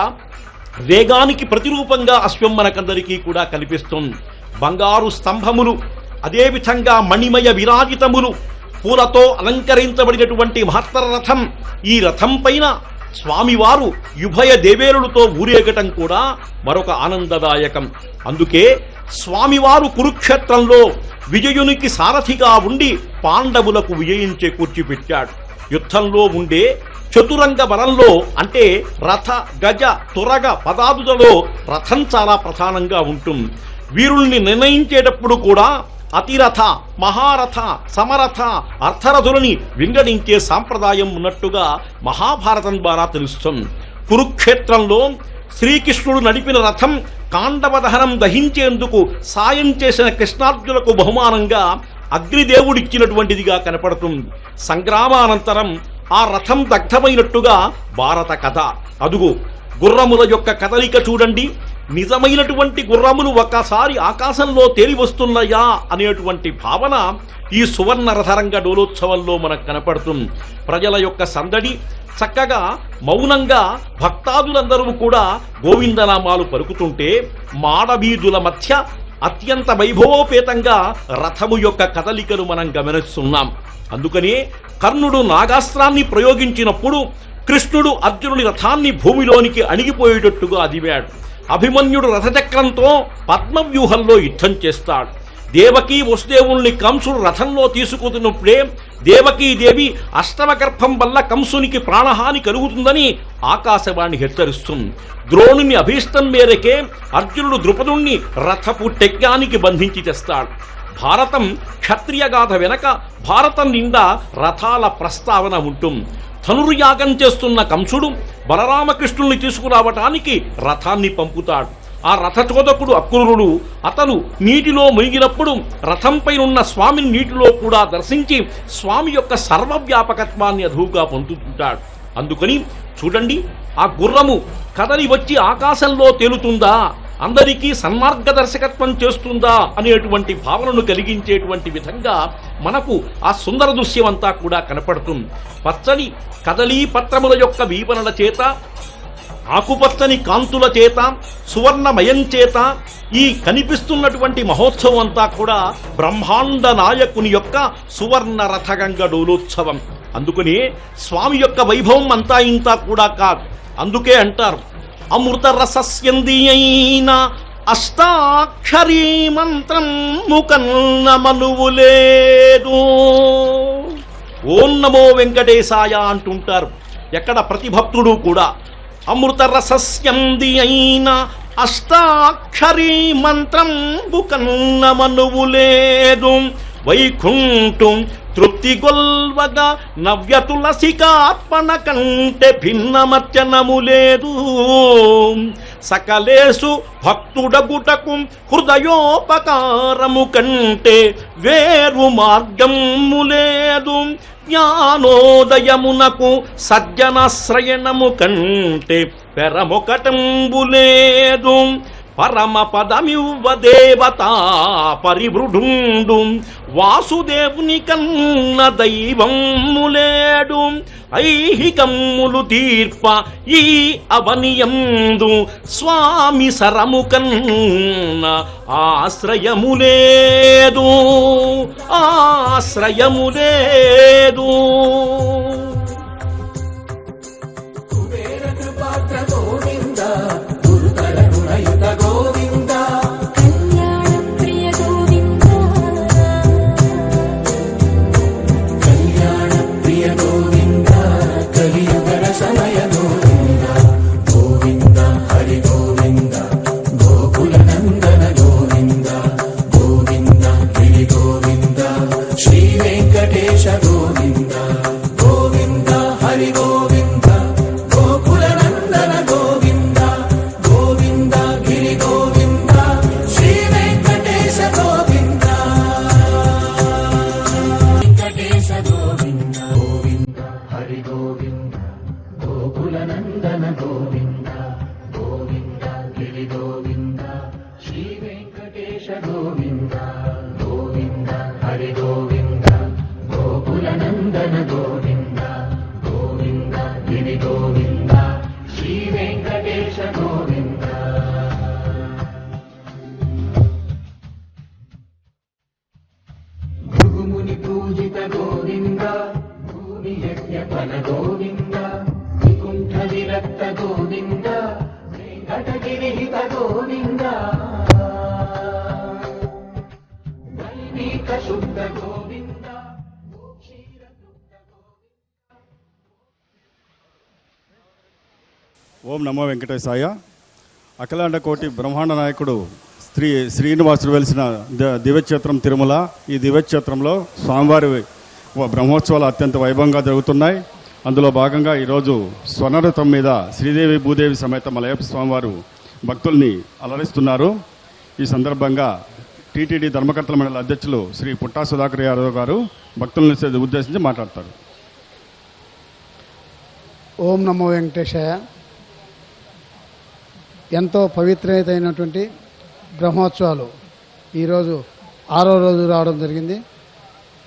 వేగానికి ప్రతిరూపంగా అశ్వం మనకందరికీ కూడా కనిపిస్తుంది. బంగారు స్తంభములు, అదేవిధంగా మణిమయ విరాజితములు, పూలతో అలంకరించబడినటువంటి మహత్తర రథం. ఈ రథం పైన స్వామివారు ఉభయ దేవేరులతో ఊరేగటం కూడా మరొక ఆనందదాయకం. అందుకే స్వామివారు కురుక్షేత్రంలో విజయునికి సారథిగా ఉండి పాండవులకు విజయం చేకూర్చిపెట్టాడు. యుద్ధంలో ఉండే చతురంగ బలంలో అంటే రథ గజ తురగ పదాదులలో రథం చాలా ప్రధానంగా ఉంటుంది. వీరుల్ని నిర్ణయించేటప్పుడు కూడా అతిరథ మహారథ సమరథ అర్థరథులని వింగడించే సాంప్రదాయం ఉన్నట్టుగా మహాభారతం ద్వారా తెలుస్తుంది. కురుక్షేత్రంలో శ్రీకృష్ణుడు నడిపిన రథం కాండవ దహనం దహించేందుకు సాయం చేసిన కృష్ణార్జునులకు బహుమానంగా అగ్నిదేవుడిచ్చినటువంటిదిగా కనపడుతుంది. సంగ్రామానంతరం ఆ రథం దగ్ధమైనట్టుగా భారత కథ. అదుగు గుర్రముల యొక్క కదలిక చూడండి. నిజమైనటువంటి గుర్రములు ఒక్కసారి ఆకాశంలో తేలి వస్తున్నాయా అనేటువంటి భావన ఈ సువర్ణ రథరంగ డోలోత్సవంలో మనకు కనపడుతుంది. ప్రజల యొక్క సందడి చక్కగా మౌనంగా భక్తాదులందరూ కూడా గోవిందనామాలు పలుకుతుంటే మాడవీధుల మధ్య అత్యంత వైభవోపేతంగా రథము యొక్క కదలికను మనం గమనిస్తున్నాం. అందుకనే కర్ణుడు నాగాస్త్రాన్ని ప్రయోగించినప్పుడు కృష్ణుడు అర్జునుడి రథాన్ని భూమిలోనికి అణిగిపోయేటట్టుగా అదివాడు. అభిమన్యుడు రథచక్రంతో పద్మవ్యూహంలో యుద్ధం చేస్తాడు. దేవకీ వసుదేవుల్ని కంసుడు రథంలో తీసుకుతున్నప్పుడే దేవకీదేవి అష్టమ గర్భం వల్ల కంసునికి ప్రాణహాని కలుగుతుందని ఆకాశవాణి హెచ్చరిస్తుంది. ద్రోణుని అభీష్టం మేరకే అర్జునుడు ద్రుపదుణ్ణి రథపు టెక్కానికి బంధించి తెస్తాడు. భారతం క్షత్రియగాథ వెనక భారతం నిండా రథాల ప్రస్తావన ఉంటుంది. ధనుర్యాగం చేస్తున్న కంసుడు బలరామకృష్ణుల్ని తీసుకురావటానికి రథాన్ని పంపుతాడు. ఆ రథచోదకుడు అక్రూరుడు అతను నీటిలో మునిగినప్పుడు రథంపై ఉన్న స్వామిని నీటిలో కూడా దర్శించి స్వామి యొక్క సర్వవ్యాపకత్వాన్ని అదువుగా పొందుతుంటాడు. అందుకని చూడండి, ఆ గుర్రము కదలి వచ్చి ఆకాశంలో తేలుతుందా, అందరికీ సన్మార్గదర్శకత్వం చేస్తుందా అనేటువంటి భావనను కలిగించేటువంటి విధంగా మనకు ఆ సుందర దృశ్యం అంతా కూడా కనపడుతుంది. పచ్చని కదలీ పత్రముల యొక్క వీపనల చేత ఆకుపచ్చని కాంతుల చేత సువర్ణమయం చేత ఈ కనిపిస్తున్నటువంటి మహోత్సవం అంతా కూడా బ్రహ్మాండ నాయకుని యొక్క సువర్ణ రథగంగ డోలోత్సవం. అందుకని స్వామి యొక్క వైభవం అంతా ఇంతా కూడా కాదు. అందుకే అంటారు అమృత రసస్యంది అయిన అష్టాక్షరీ మంత్రం ముకన్న మనువులేదు. ఓం నమో వెంకటేశాయ అంటుంటారు ఎక్కడ ప్రతి భక్తుడు కూడా. అమృత రసస్యంది అయిన అష్టాక్షరీ మంత్రం బుకన్న మనువులేదు. వైకుంఠం తృప్తి గొల్వగా నవ్య తులసికార్పణ కంటే భిన్నమర్చనము లేదు. సకలేసు భక్తుడగుటకు హృదయోపకారము కంటే వేరు మార్గము లేదు. జ్ఞానోదయమునకు సజ్జనాశ్రయణము కంటే పెరమొకటంబు లేదు. పరమ పదమివ్వ దేవతా పరివృఢుండు వాసుదేవుని కన్న దైవము లేడు. ఐహికమ్ములు తీర్ప ఈ అవనియందు స్వామి సరము కన్న ఆశ్రయము లేదు. ఆశ్రయము లేదు. కుబేర కృపాత్ర గోవింద గురుతర గుణయుత గోవింద కళ్యాణ ప్రియ గోవింద కళ్యాణ ప్రియ గోవింద కలియుగర సమయ గోవింద గోవింద హరి గోవింద గోకుల నందన గోవింద గోవింద గిరి గోవింద శ్రీ వెంకటేశ గోవింద గోవింద హరి గోవింద గోకుల నందన గోవింద గోవింద గిరి గోవింద శ్రీ వెంకటేశ గోవింద వెంకటేశ గోవింద గోవింద హరి గోవింద గోకుల నందన గోవింద గోవింద గిరి గోవింద శ్రీ వెంకటేశ గోవింద గోవింద హరి గోవింద గోకుల నందన గోవింద గోవింద గిరి గోవింద శ్రీ వెంకటేశ గోవింద భృగుముని పూజిత గోవింద భూమి యజ్ఞ ఫల గోవింద వికుంఠ విరక్త గోవింద వెంకటగిరిహిత గోవింద వైదిక శుద్ధ గోవింద ఓం నమో వెంకటేశాయ. అఖిలాండ కోటి బ్రహ్మాండ నాయకుడు శ్రీనివాసుడు వెలిసిన దివ్యక్షేత్రం తిరుమల. ఈ దివ్యక్షేత్రంలో స్వామివారి బ్రహ్మోత్సవాలు అత్యంత వైభవంగా జరుగుతున్నాయి. అందులో భాగంగా ఈరోజు స్వర్ణరథం మీద శ్రీదేవి భూదేవి సమేత మలయప్ప స్వామివారు భక్తుల్ని అలరిస్తున్నారు. ఈ సందర్భంగా టీటీడీ ధర్మకర్తల మండలి అధ్యక్షులు శ్రీ పుట్టా సుధాకర్ యాదవ్ గారు భక్తులను ఉద్దేశించి మాట్లాడతారు. ఓం నమో వెంకటేశాయ. ఎంతో పవిత్రమైనటువంటి బ్రహ్మోత్సవాలు ఈరోజు 6వ రోజు రావడం జరిగింది.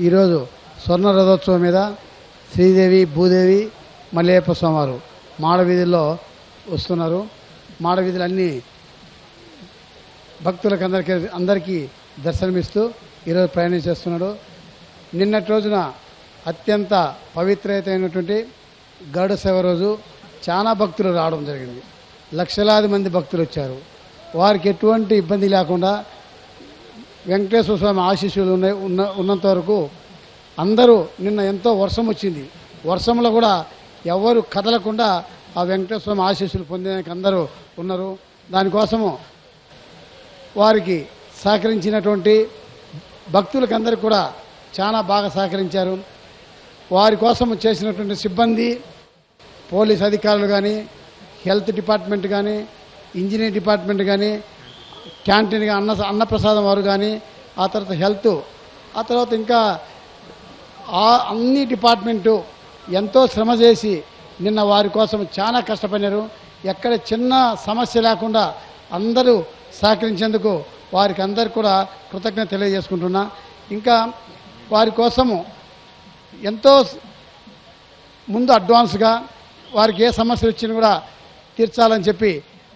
ఈరోజు స్వర్ణ రథోత్సవం మీద శ్రీదేవి భూదేవి మలయప్ప స్వామివారు మాడవీధుల్లో వస్తున్నారు. మాడవీధులు అన్నీ భక్తులకు అందరికీ దర్శనమిస్తూ ఈరోజు ప్రయాణం చేస్తున్నాడు. నిన్నటి రోజున అత్యంత పవిత్రమైనటువంటి గరుడ సేవ రోజు చాలా భక్తులు రావడం జరిగింది. లక్షలాది మంది భక్తులు వచ్చారు. వారికి ఎటువంటి ఇబ్బంది లేకుండా వెంకటేశ్వర స్వామి ఆశీస్సులు ఉన్నంత వరకు అందరూ నిన్న ఎంతో వర్షం వచ్చింది. వర్షంలో కూడా ఎవరు కదలకుండా ఆ వెంకటేశ్వర స్వామి ఆశీస్సులు పొందడానికి అందరూ ఉన్నారు. దానికోసము వారికి సహకరించినటువంటి భక్తులకు అందరికీ కూడా చాలా బాగా సహకరించారు. వారి కోసం చేసినటువంటి సిబ్బంది, పోలీస్ అధికారులు కానీ, హెల్త్ డిపార్ట్మెంట్ కానీ, ఇంజనీరింగ్ డిపార్ట్మెంట్ కానీ, క్యాంటీన్ అన్నప్రసాదం వారు కానీ, ఆ తర్వాత హెల్త్, ఆ తర్వాత ఇంకా అన్ని డిపార్ట్మెంటు ఎంతో శ్రమ చేసి నిన్న వారి కోసం చాలా కష్టపడినారు. ఎక్కడ చిన్న సమస్య లేకుండా అందరూ సహకరించేందుకు వారికి అందరికీ కూడా కృతజ్ఞత తెలియజేసుకుంటున్నా. ఇంకా వారి కోసము ఎంతో ముందు అడ్వాన్స్గా వారికి ఏ సమస్యలు వచ్చినా కూడా తీర్చాలని చెప్పి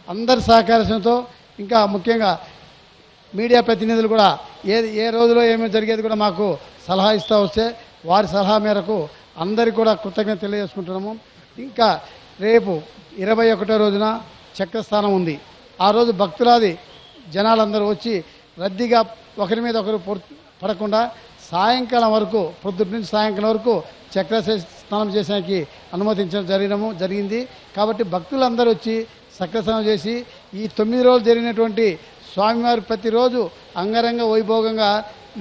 అందరి సహకారంతో, ఇంకా ముఖ్యంగా మీడియా ప్రతినిధులు కూడా ఏ రోజులో ఏమేమి జరిగేది కూడా మాకు సలహా ఇస్తూ వస్తే వారి సలహా మేరకు అందరికీ కూడా కృతజ్ఞత తెలియజేసుకుంటున్నాము. ఇంకా రేపు 21వ రోజున చక్రస్థానం ఉంది. ఆ రోజు భక్తులాది జనాలందరూ వచ్చి రద్దీగా ఒకరి మీద ఒకరు పడకుండా సాయంకాలం వరకు, పొద్దుటి నుంచి సాయంకాలం వరకు చక్ర స్నానం చేసేకి అనుమతించడం జరిగింది. కాబట్టి భక్తులందరూ వచ్చి చక్ర స్నానం చేసి ఈ 9 రోజులు జరిగినటువంటి స్వామివారు ప్రతిరోజు అంగరంగ వైభోగంగా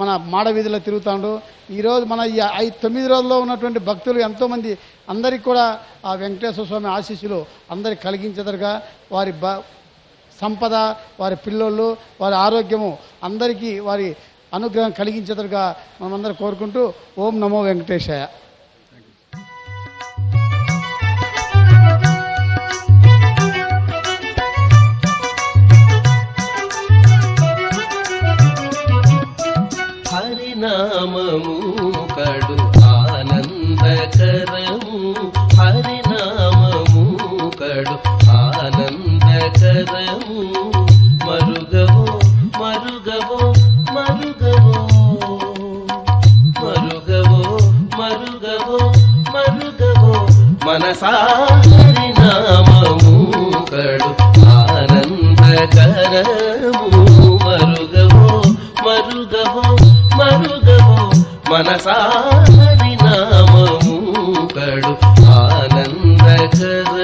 మన మాడవీధిలో తిరుగుతాడు. ఈరోజు మన ఈ 9 రోజుల్లో ఉన్నటువంటి భక్తులు ఎంతోమంది, అందరికీ కూడా ఆ వెంకటేశ్వర స్వామి ఆశీస్సులు అందరికి కలిగించేదరుగా, వారి సంపద, వారి పిల్లోళ్ళు, వారి ఆరోగ్యము అందరికీ వారి అనుగ్రహం కలిగించేదరుగా మనమందరం కోరుకుంటూ ఓం నమో వెంకటేశాయ. హరినామము కడు ఆనందకరము, హరినామము కడు ఆనందకరము, మరుగవో మరుగవో మరుగవో మరుగవో మరుగవో మరుగవో మనసా, హరినామము కడు ఆనందకరము, మరుగవో మరుగవో మరుగవో మనసా, హరినామము కడు ఆనందకరము.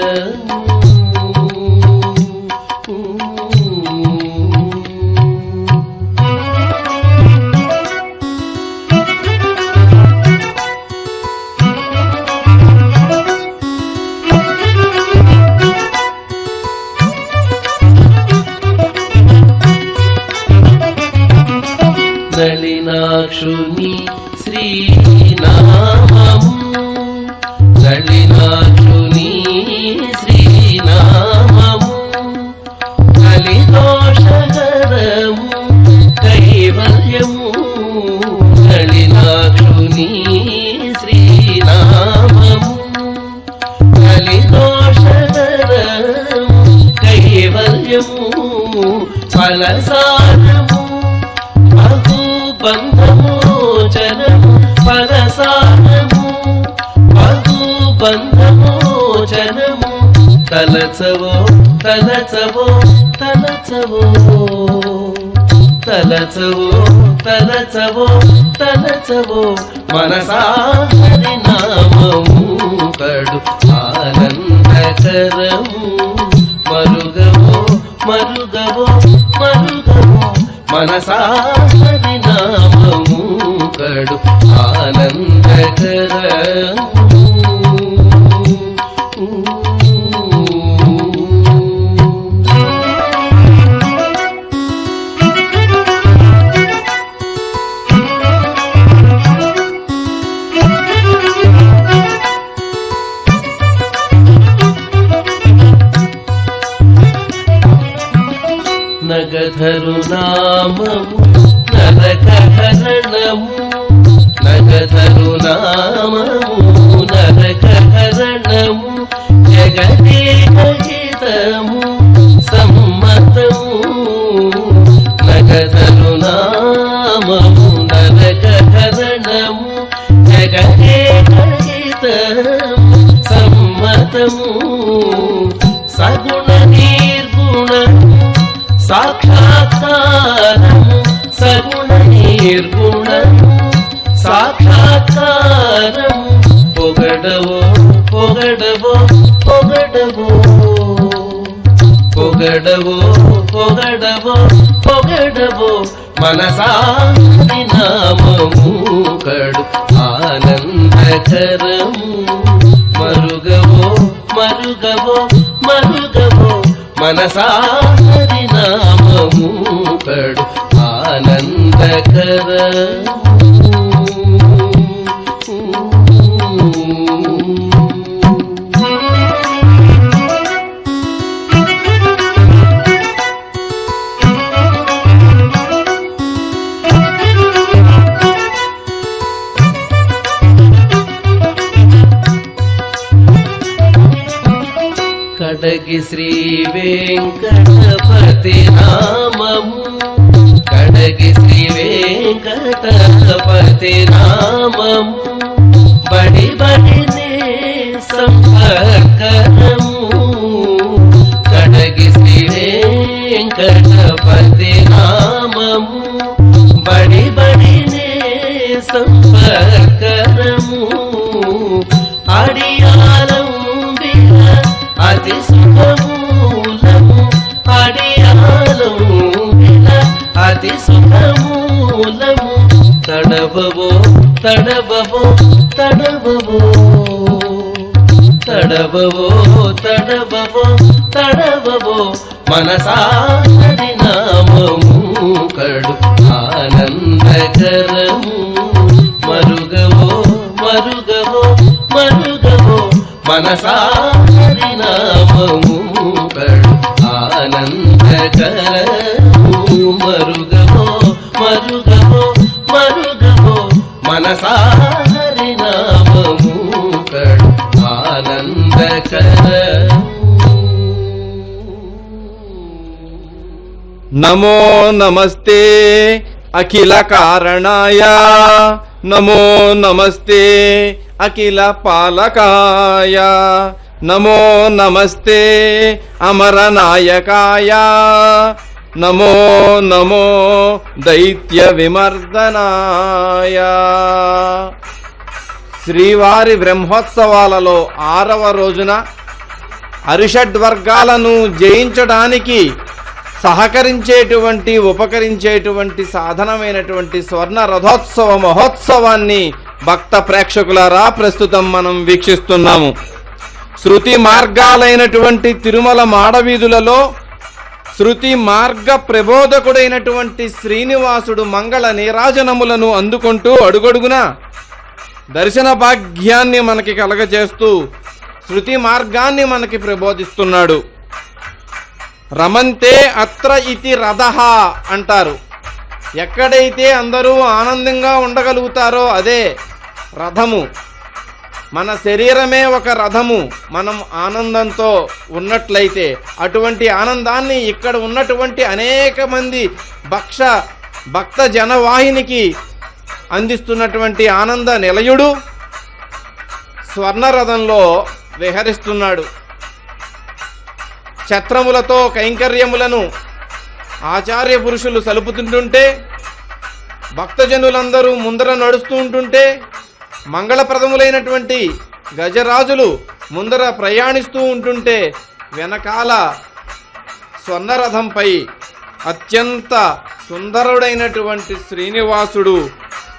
నళినాక్షుని శ్రీనామము, నళినాక్షుని శ్రీనామము, కలిదోషకరము కైవల్యము, నళినాక్షుని శ్రీనామము, కలిదోషకరము కైవల్యము, ఫలసారము బంధమోచనము, ఫలసారము బంధమోచనము, తలచవో తలచవో తలచవో తలచవో తలచవో తలచవో మనసా, హరినామము కడు ఆనందకరము, మరుగవో మరుగవో మరుగవో మనసా, హరినామము కడు ఆనందకరము. నగధరు నామము నరకహరణము, నగధరు నామము నరకహరణము, జగదేకహితము సమ్మతము, నగధరు నామము నరకహరణము, జగదేకహితము సమ్మతము, సగుణ నిర్గుణము సాక్షాత్కారము, సగుణ నిర్గుణము సాక్షాత్కారము, పొగడవో పొగడవో పొగడవో పొగడవో పొగడవో పొగడవో మనసా, హరినామము కడు ఆనందకరము, మరుగవో మరుగవో మరుగవో మనసా, హరినామము కడు ఆనందకరము. కడగి కడగి శ్రీ వెంకటపతి నామము కడగి శ్రీ వెంకటపతి నామము బడి బడినే సంపర్కరము కడగి శ్రీ వెంకటపతి నామము బడి బడినే సంపర్కరము అడియాలం అతి సుఖమూలము అడియాలం అతి సుఖమూలము తడబవో తడబవో తడబవో తడబవో తడబవో తడబవో మనసారి నామము కడు ఆనందకరము మరుగవో మరుగవో మరుగవో మనసారి నామము కడు ఆనందకరము మరుగవో మరుగవో మరుగవో మనసారి నామము కడు ఆనందకరము. నమో నమస్తే అఖిల కారణాయ నమో నమస్తే అఖిల పాలకాయ నమో నమస్తే అమరనాయకాయ నమో నమో దైత్య విమర్దనాయ. శ్రీవారి బ్రహ్మోత్సవాలలో 6వ రోజున అరిషడ్వర్గాలను జయించడానికి సహకరించేటువంటి ఉపకరించేటువంటి సాధనమైనటువంటి స్వర్ణ రథోత్సవ మహోత్సవాన్ని భక్త ప్రేక్షకులారా ప్రస్తుతం మనం వీక్షిస్తున్నాము. శృతి మార్గాలైనటువంటి తిరుమల మాడవీధులలో శృతి మార్గ ప్రబోధకుడైనటువంటి శ్రీనివాసుడు మంగళ నీరాజనములను అందుకుంటూ అడుగడుగున దర్శన భాగ్యాన్ని మనకి కలగజేస్తూ శృతి మార్గాన్ని మనకి ప్రబోధిస్తున్నాడు. రమంతే అత్ర ఇతి రథః అంటారు. ఎక్కడైతే అందరూ ఆనందంగా ఉండగలుగుతారో అదే రథము. మన శరీరమే ఒక రథము. మనం ఆనందంతో ఉన్నట్లయితే అటువంటి ఆనందాన్ని ఇక్కడ ఉన్నటువంటి అనేక మంది భక్త జనవాహినికి అందిస్తున్నటువంటి ఆనంద నిలయుడు స్వర్ణరథంలో విహరిస్తున్నాడు. ఛత్రములతో కైంకర్యములను ఆచార్య పురుషులు సలుపుతుంటుంటే భక్తజనులందరూ ముందర నడుస్తూ ఉంటుంటే మంగళప్రదములైనటువంటి గజరాజులు ముందర ప్రయాణిస్తూ ఉంటుంటే వెనకాల స్వర్ణరథంపై అత్యంత సుందరుడైనటువంటి శ్రీనివాసుడు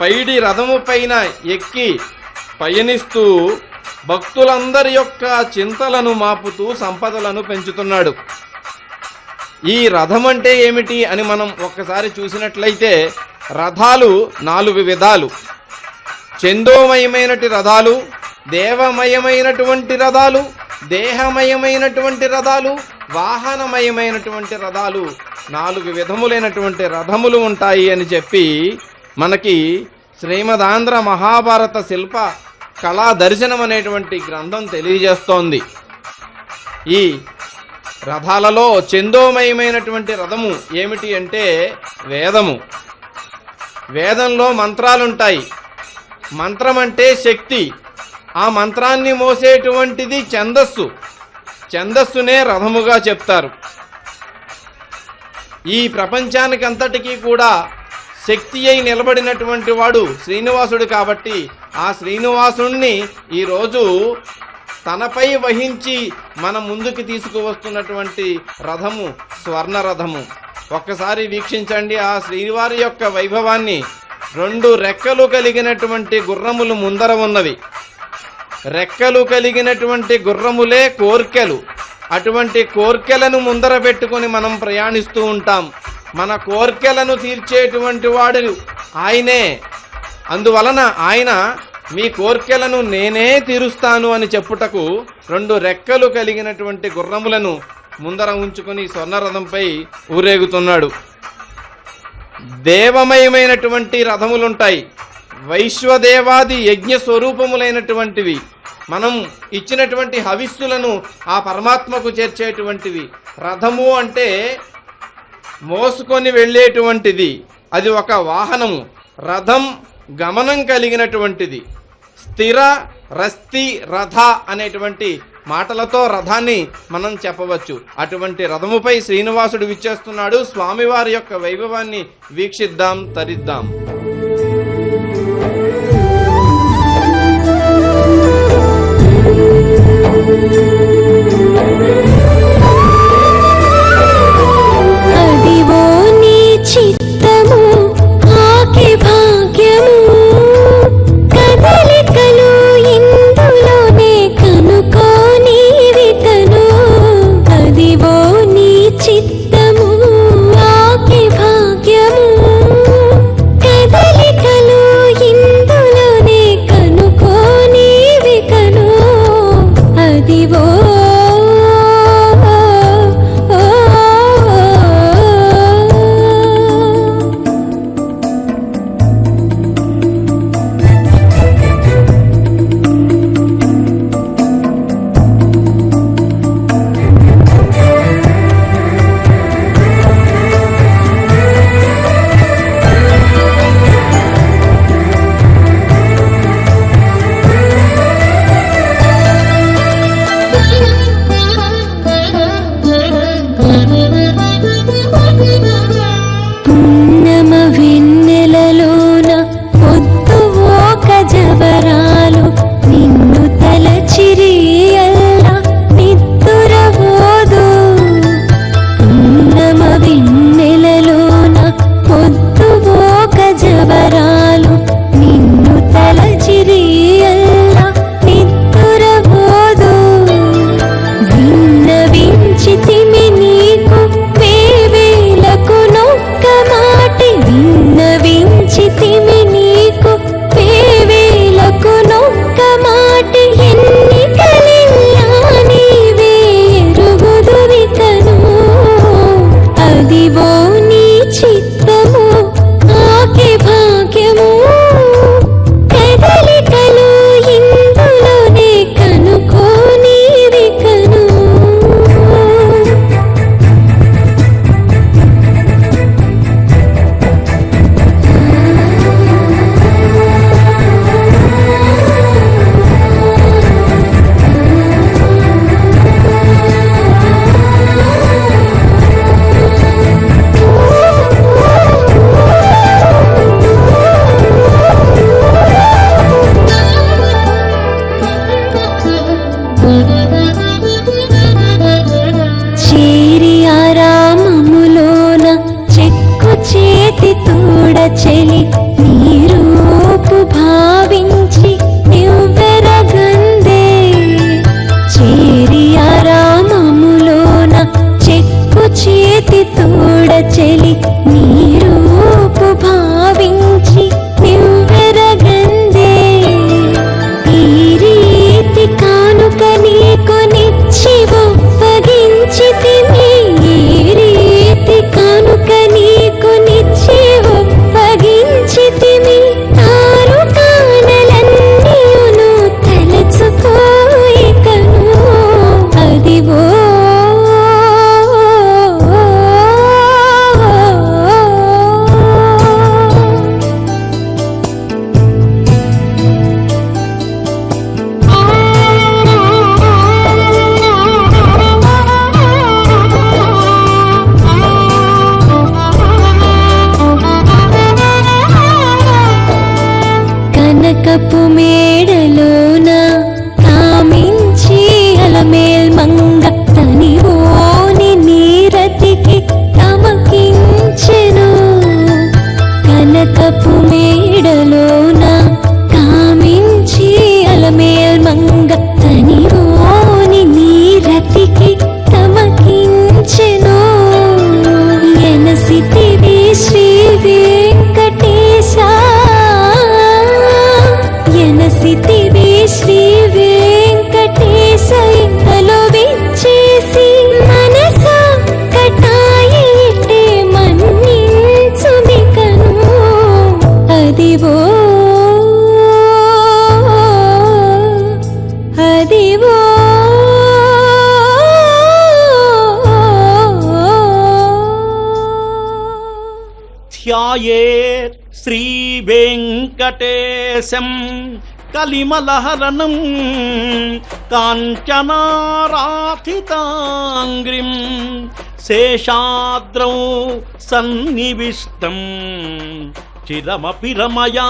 పైడి రథము పైన ఎక్కి పయనిస్తూ భక్తులందరి యొక్క చింతలను మాపుతూ సంపదలను పెంచుతున్నాడు. ఈ రథం అంటే ఏమిటి అని మనం ఒక్కసారి చూసినట్లయితే రథాలు 4 విధాలు. చందోమయమైనటి రథాలు, దేవమయమైనటువంటి రథాలు, దేహమయమైనటువంటి రథాలు, వాహనమయమైనటువంటి రథాలు, 4 విధములైనటువంటి రథములు ఉంటాయి అని చెప్పి మనకి శ్రీమదాంధ్ర మహాభారత శిల్ప కళా దర్శనం అనేటువంటి గ్రంథం తెలియజేస్తోంది. ఈ రథాలలో చందోమయమైనటువంటి రథము ఏమిటి అంటే వేదము. వేదంలో మంత్రాలుంటాయి. మంత్రం అంటే శక్తి. ఆ మంత్రాన్ని మోసేటువంటిది ఛందస్సు. ఛందస్సునే రథముగా చెప్తారు. ఈ ప్రపంచానికి అంతటికీ కూడా శక్తి అయి నిలబడినటువంటి వాడు శ్రీనివాసుడు కాబట్టి ఆ శ్రీనివాసుణ్ణి ఈరోజు తనపై వహించి మన ముందుకు తీసుకువస్తున్నటువంటి రథము స్వర్ణరథము. ఒక్కసారి వీక్షించండి ఆ శ్రీవారి యొక్క వైభవాన్ని. 2 రెక్కలు కలిగినటువంటి గుర్రములు ముందర ఉన్నవి. రెక్కలు కలిగినటువంటి గుర్రములే కోర్కెలు. అటువంటి కోర్కెలను ముందర పెట్టుకొని మనం ప్రయాణిస్తూ ఉంటాం. మన కోర్కెలను తీర్చేటువంటి వాడు ఆయనే. అందువలన ఆయన మీ కోర్కెలను నేనే తీరుస్తాను అని చెప్పుటకు 2 రెక్కలు కలిగినటువంటి గుర్రములను ముందర ఉంచుకొని స్వర్ణరథంపై ఊరేగుతున్నాడు. దేవమయమైనటువంటి రథములుంటాయి. వైశ్వదేవాది యజ్ఞ స్వరూపములైనటువంటివి. మనం ఇచ్చినటువంటి హవిస్సులను ఆ పరమాత్మకు చేర్చేటువంటివి. రథము అంటే మోసుకొని వెళ్ళేటువంటిది, అది ఒక వాహనము. రథం గమనం కలిగినటువంటిది. స్థిర, రస్తి, రథ అనేటువంటి మాటలతో రథాన్ని మనం చెప్పవచ్చు. అటువంటి రథముపై శ్రీనివాసుడు విచ్చేస్తున్నాడు. స్వామివారి యొక్క వైభవాన్ని వీక్షిద్దాం, తరిద్దాం. అదివో నీ చిత్తము ఆకే భాగ్యము, కదలికలు ఇందులోనే కనుకో నీవి కను. అదివో నీ చిత్తము ఆకే భాగ్యము, కదలికలు ఇందులోనే కనుకో నీవి కను. అదివో పున్నమ వెన్నెలలోన పొద్దు ఒక జబరాలు, నిన్ను తలచిరి అల్లా నిద్దురబోదు. పున్నమ వెన్నెలలోన పొద్దు ఒక జబరాలు, నిన్ను తలచిరి అల్లా నిద్దురబోదు. విన్నవించితిమి నీకు వేవేలకు నొక్క మాటి, విన్నవించితిమి నీకు వేవేలకు నొక్క మాటి. ఎన్నికలిల్లా నీవే ఎరుగుదువి కను. అదివో నీ చిత్తము ఆకే భాగ్యము, కదలికలు ఇందులోనే కనుకో నీవి కను. చేరి ఆరామములోన చెక్కు చేతి తోడ చెలి, నీ రూపు భావించి నివ్వెరగందే. చేరి ఆరామములోన చెక్కు చేతి తోడ చెలి, నీ రూపు భావించి నివ్వెరగందే. ఈ రీతి కానుక నీకు నిచ్చి ఒప్పగించితిమి, ఈ రీతి కానుక నీకు నిచ్చి ఒప్పగించితిమి. తారు కానలన్నీయును తలచుకోయికను. అదివో కనకపు మేడలోన కామించి అలమేల్ మంగ తనివోని నీరతికి తమకించెను. కనకపు మేడలోన కామించి అలమేల్ మంగ తనివోని నీరతికి తమకించెను. ఎనసితివి శ్రీ వెంకటేశ, ఎనసితివి శ్రీ వెంకటేశ. ఇంతలో విచ్చేసి మనస కటాయిటే మన్నించుమి కను. అదివో ధ్యాయే శ్రీ వెంకటేశం కలిమలహరణం కాంచనారాధితాంగ్రిం శేషాద్రౌ సన్నివిష్టం చిరమపి రమయా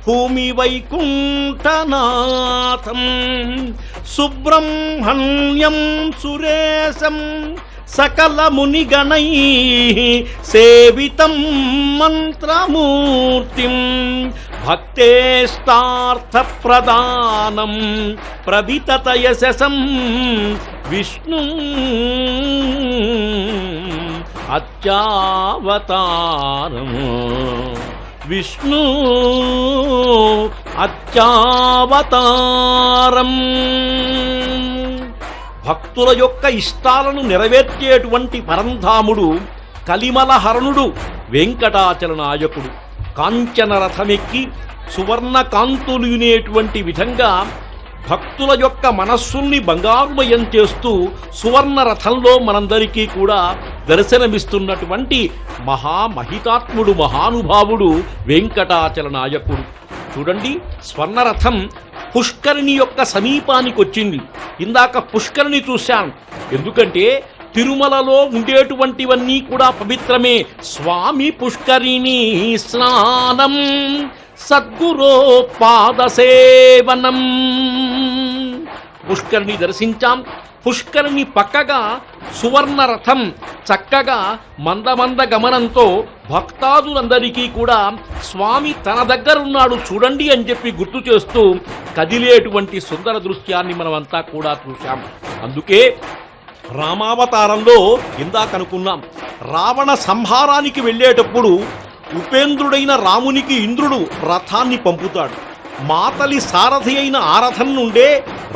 భూమి వైకుంఠనాథం సుబ్రహ్మణ్యం సురేశం సకల మునిగణై సేవితం మంత్రమూర్తిం భక్తేష్టార్థప్రదానం ప్రవితతయశసం విష్ణు అత్యావతారం విష్ణు అత్యావతారం. భక్తుల యొక్క ఇష్టాలను నెరవేర్చేటువంటి పరంధాముడు కలిమలహరణుడు వెంకటాచల నాయకుడు. కాంచన రథమెక్కి సువర్ణ కాంతులునేటువంటి విధంగా భక్తుల యొక్క మనస్సుల్ని బంగారుమయం చేస్తూ సువర్ణ రథంలో మనందరికీ కూడా దర్శనమిస్తున్నటువంటి మహామహితాత్ముడు మహానుభావుడు వెంకటాచల నాయకుడు. చూడండి, స్వర్ణరథం పుష్కరిణి యొక్క సమీపానికి వచ్చింది. ఇందాక పుష్కరిణి చూశాం, ఎందుకంటే తిరుమలలో ఉండేటువంటివన్నీ కూడా పవిత్రమే. స్వామి పుష్కరిణి స్నానం సద్గురో పాదసేవనం. పుష్కరిణి దర్శించాం. పుష్కరిణి పక్కగా సువర్ణ రథం చక్కగా మందమంద గమనంతో భక్తాదులందరికీ కూడా స్వామి తన దగ్గరున్నాడు చూడండి అని చెప్పి గుర్తు చేస్తూ కదిలేటువంటి సుందర దృశ్యాన్ని మనమంతా కూడా చూశాం. అందుకే రామావతారంలో ఇందాకనుకున్నాం, రావణ సంహారానికి వెళ్ళేటప్పుడు ఉపేంద్రుడైన రామునికి ఇంద్రుడు రథాన్ని పంపుతాడు. మాతలి సారథి అయిన ఆ రథం నుండే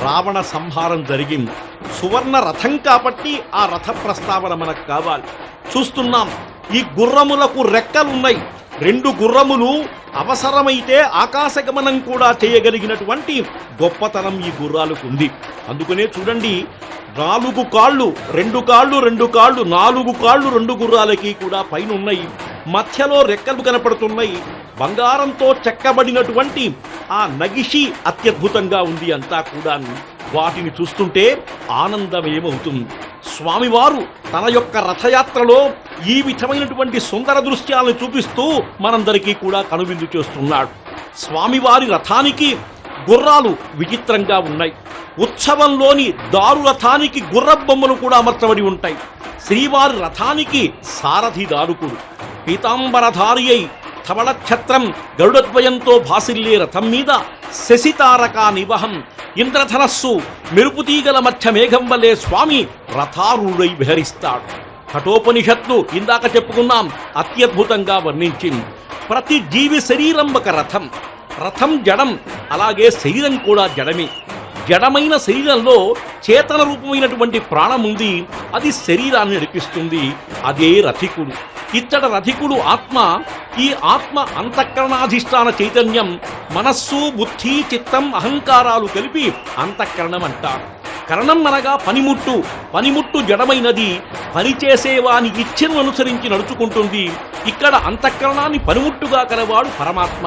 రావణ సంహారం జరిగింది. సువర్ణ రథం కాబట్టి ఆ రథ ప్రస్తావన మనకు కావాలి. చూస్తున్నాం, ఈ గుర్రములకు రెక్కలున్నాయి. 2 గుర్రములు అవసరమైతే ఆకాశగమనం కూడా చేయగలిగినటువంటి గొప్పతనం ఈ గుర్రాలకు ఉంది. అందుకనే చూడండి, 4 కాళ్ళు 2 కాళ్ళు 2 కాళ్ళు 4 కాళ్ళు 2 గుర్రాలకి కూడా పైన ఉన్నాయి. మధ్యలో రెక్కలు కనపడుతున్నాయి. బంగారంతో చెక్కబడినటువంటి ఆ నగిషి అత్యద్భుతంగా ఉంది అంతా కూడా. వాటిని చూస్తుంటే ఆనందమేమవుతుంది. స్వామివారు తన యొక్క రథయాత్రలో ఈ విధమైనటువంటి సుందర దృశ్యాలను చూపిస్తూ మనందరికీ కూడా కనువిందు చేస్తున్నాడు. స్వామివారి రథానికి గుర్రాలు విచిత్రంగా ఉన్నాయి. ఉత్సవంలోని దారు రథానికి గుర్ర బొమ్మలు కూడా అమర్చబడి ఉంటాయి. శ్రీవారి రథానికి సారథి దారుకుడు. పీతాంబరధారి అయి ధవళఛత్రం గరుడద్వయంతో భాసిల్లే రథం మీద శశితారకా నివహం ఇంద్రధనస్సు మెరుపుతీగల మధ్య మేఘం వల్లే స్వామి రథారూఢై విహరిస్తాడు. కఠోపనిషత్తు ఇందాక చెప్పుకున్నాం, అత్యద్భుతంగా వర్ణించింది. ప్రతి జీవి శరీరం ఒక రథం. రథం జడం, అలాగే శరీరం కూడా జడమే. జడమైన శరీరంలో చేతన రూపమైనటువంటి ప్రాణం ఉంది. అది శరీరాన్ని నడిపిస్తుంది. అదే రథికుడు. ఇచ్చట రథికుడు ఆత్మ. ఈ ఆత్మ అంతఃకరణాధిష్టాన చైతన్యం. మనస్సు, బుద్ధి, చిత్తం, అహంకారాలు కలిపి అంతఃకరణం అంటారు. కరణం అనగా పనిముట్టు. పనిముట్టు జడమైనది. పనిచేసేవాని ఇచ్ఛను అనుసరించి నడుచుకుంటుంది. ఇక్కడ అంతఃకరణాన్ని పనిముట్టుగా కలవాడు పరమాత్మ.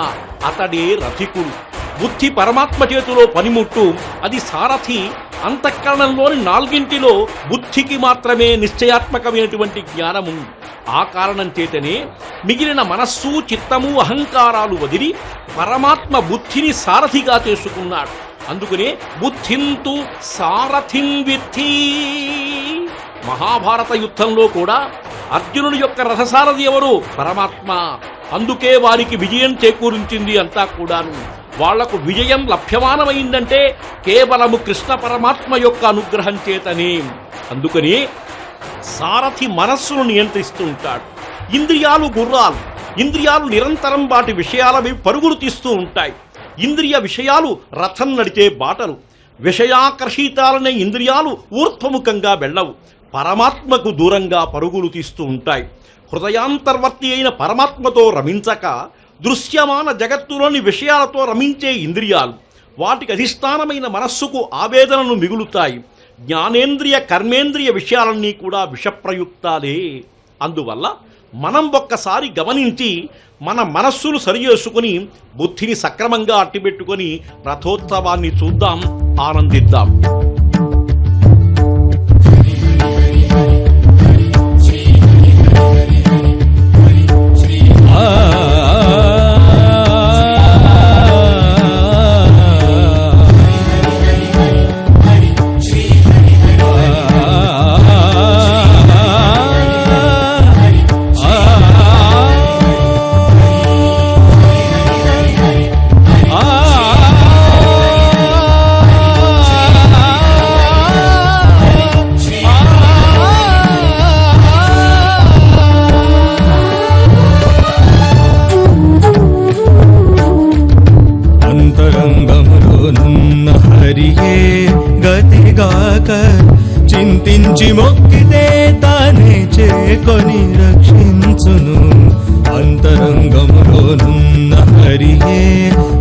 అతడే రథికుడు. బుద్ధి పరమాత్మ చేతిలో పనిముట్టు, అది సారథి. అంతఃకరణంలోని 4గింటిలో బుద్ధికి మాత్రమే నిశ్చయాత్మకమైనటువంటి జ్ఞానము. ఆ కారణం చేతనే మిగిలిన మనస్సు, చిత్తము, అహంకారాలు వదిలి పరమాత్మ బుద్ధిని సారథిగా చేసుకున్నాడు. అందుకనే బుద్ధింతు సారథిం విద్ధి. మహాభారత యుద్ధంలో కూడా అర్జునుడి యొక్క రథసారథి ఎవరు? పరమాత్మ. అందుకే వారికి విజయం చేకూరించింది అంతా కూడాను. వాళ్లకు విజయం లభ్యమానమైందంటే కేవలము కృష్ణ పరమాత్మ యొక్క అనుగ్రహం చేతనే. అందుకని సారథి మనస్సును నియంత్రిస్తూ ఉంటాడు. ఇంద్రియాలు గుర్రాలు. ఇంద్రియాలు నిరంతరం వాటి విషయాలవి పరుగులు తీస్తూ ఉంటాయి. ఇంద్రియ విషయాలు రథం నడిచే బాటలు. విషయాకర్షితాలనే ఇంద్రియాలు ఊర్ధ్వముఖంగా వెళ్ళవు, పరమాత్మకు దూరంగా పరుగులు తీస్తూ ఉంటాయి. హృదయాంతర్వర్తి అయిన పరమాత్మతో రమించక దృశ్యమాన జగత్తులోని విషయాలతో రమించే ఇంద్రియాలు, వాటికి అధిష్టానమైన మనస్సుకు ఆవేదనను మిగులుతాయి. జ్ఞానేంద్రియ కర్మేంద్రియ విషయాలన్నీ కూడా విషప్రయుక్తాలే. అందువల్ల మనం ఒక్కసారి గమనించి మన మనస్సును సరిచేసుకుని బుద్ధిని సక్రమంగా అట్టిపెట్టుకొని రథోత్సవాన్ని చూద్దాం, ఆనందిద్దాం. చింతించి మొక్కితే తానే చేకొని రక్షించును. అంతరంగములోనున్న హరియే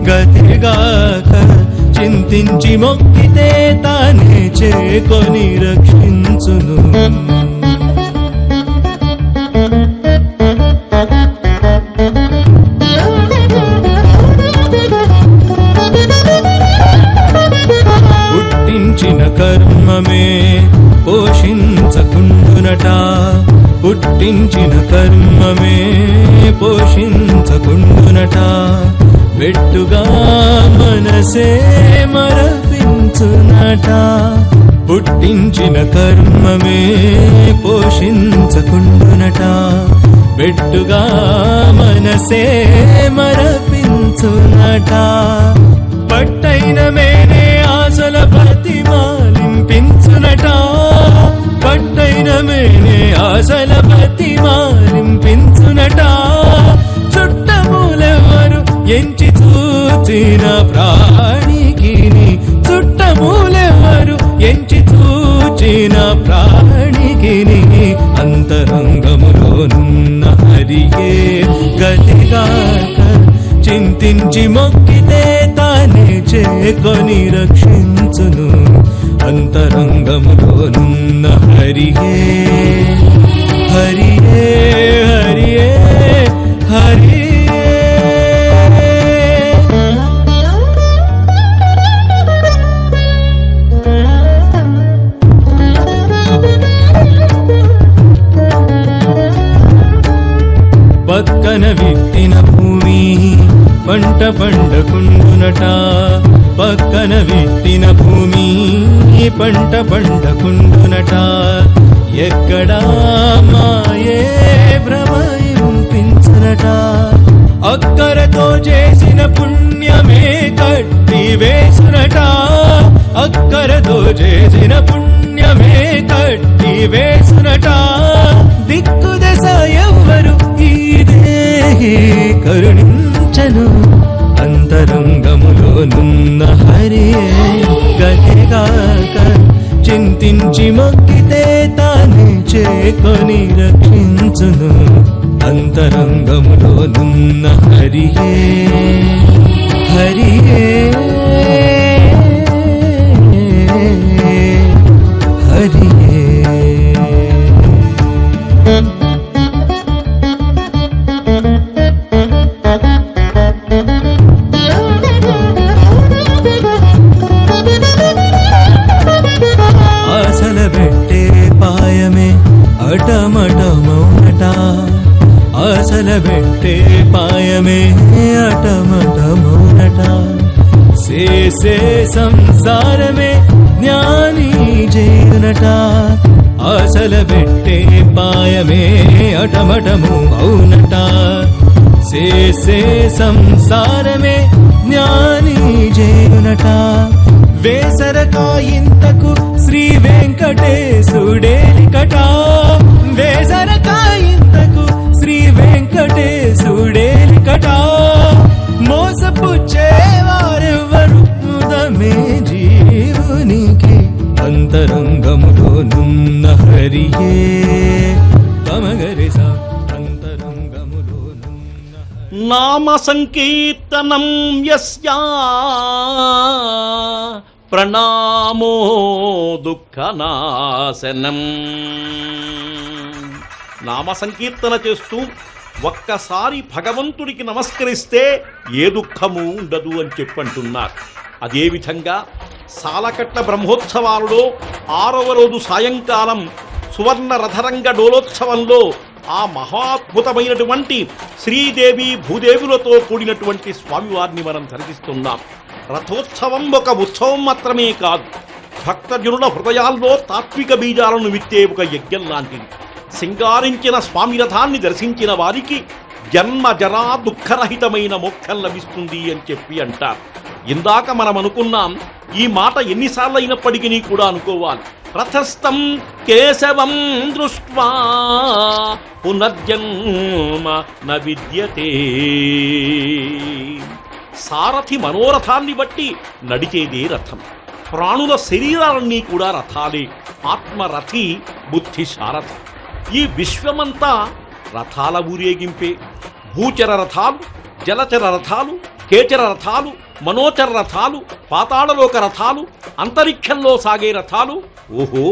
గతిగాక చింతించి మొక్కితే తానే చేకొని రక్షించును. పుట్టించిన కర్మమే పోషించకుండునట, పుట్టించిన కర్మమే పోషించకుండునట. వెట్టుగా మనసే మరపించునట, పుట్టించిన కర్మమే పోషించకుండునట. వెట్టుగా మనసే మరపించునట. పట్టైన మేనే ఆశల ప్రతిమాలింపించునట, పట్టైన మేనే ఆశల ప్రతిమాలింపించునట. చుట్టమూలెవ్వరు ఎంచి చూచిన ప్రాణికి, చుట్టమూలెవ్వరు ఎంచి చూచిన ప్రాణికి. అంతరంగములోనున్న హరియే గతిగాక చింతించి మొక్కితే తానే చేకొని రక్షించును. అంతరంగములోనున్న హరియే హరియే హరియే హరియే. పక్కన విత్తిన భూమి పంట పండకుండునట, పక్కన విత్తిన భూమి పంట పండకుండునట. ఎక్కడా మాయే భ్రమయింపించునట, అక్కరతో చేసిన పుణ్యమే కట్టి వేసునట, అక్కరతో చేసిన పుణ్యమే కట్టి వేసునట. దిక్కుదశ ఎవ్వరు ఈ దేహి కరుణించను. అంతరంగములోనున్న హరియే గతిగాక చింతించి మొక్కితే తానే చేకొని రక్షించును. అంతరంగములోనున్న హరియే హరియే హరియే. ఆశల పెట్టే పాయమే అటమటమౌనట, ఆశల పెట్టే పాయమే అటమటమౌనట. చేసే సంసారమే జ్ఞాని చేయునట, ఆశల పెట్టే పాయమే అటమటము అవునట. చేసే సంసారమే జ్ఞాని చేయునట. వేసరకాయింతకు శ్రీ వెంకటేశుడేలికట, వేసరకాయింతకు శ్రీ వెంకటేశుడేలికట. మోసపుచ్చేవారెవ్వరు ముదమే జీవునికి. అంతరంగములోనున్న హరియే తమగరిస. అంతరంగములోనున్న నామ సంకీర్తనం యస్యా ప్రణామో దుఃఖనాశనం. నామ సంకీర్తన చేస్తూ ఒక్కసారి భగవంతుడికి నమస్కరిస్తే ఏ దుఃఖము ఉండదు అని చెప్పంటున్నారు. అదేవిధంగా సాలకట్ల బ్రహ్మోత్సవాలలో 6వ రోజు సాయంకాలం సువర్ణ రథరంగ డోలోత్సవంలో ఆ మహాద్భుతమైనటువంటి శ్రీదేవి భూదేవులతో కూడినటువంటి స్వామివారిని మనం దర్శిస్తున్నాం. రథోత్సవం ఒక ఉత్సవం మాత్రమే కాదు, భక్తజనుల హృదయాల్లో తాత్విక బీజాలను విత్తే ఒక యజ్ఞం లాంటిది. సింగారించిన స్వామి రథాన్ని దర్శించిన వారికి జన్మ జరా దుఃఖరహితమైన మోక్షం లభిస్తుంది అని చెప్పి అంటారు. ఇందాక మనం అనుకున్నాం, ఈ మాట ఎన్నిసార్లు అయినప్పటికీ కూడా అనుకోవాలి. రథస్థం కేశవం దృష్ట్వా పునర్జన్మ న విద్యతే. సారథి మనోరథాన్ని బట్టి నడిచేదే రథం. ప్రాణుల శరీరాలన్నీ కూడా రథాలే. ఆత్మరథి బుద్ధి సారథి. ఈ విశ్వమంతా రథాల ఊరేగింపే. భూచర రథాలు, జలచర రథాలు, కేచర రథాలు, మనోచర రథాలు, పాతాళలోక రథాలు, అంతరిక్షంలో సాగే రథాలు. ఓహో,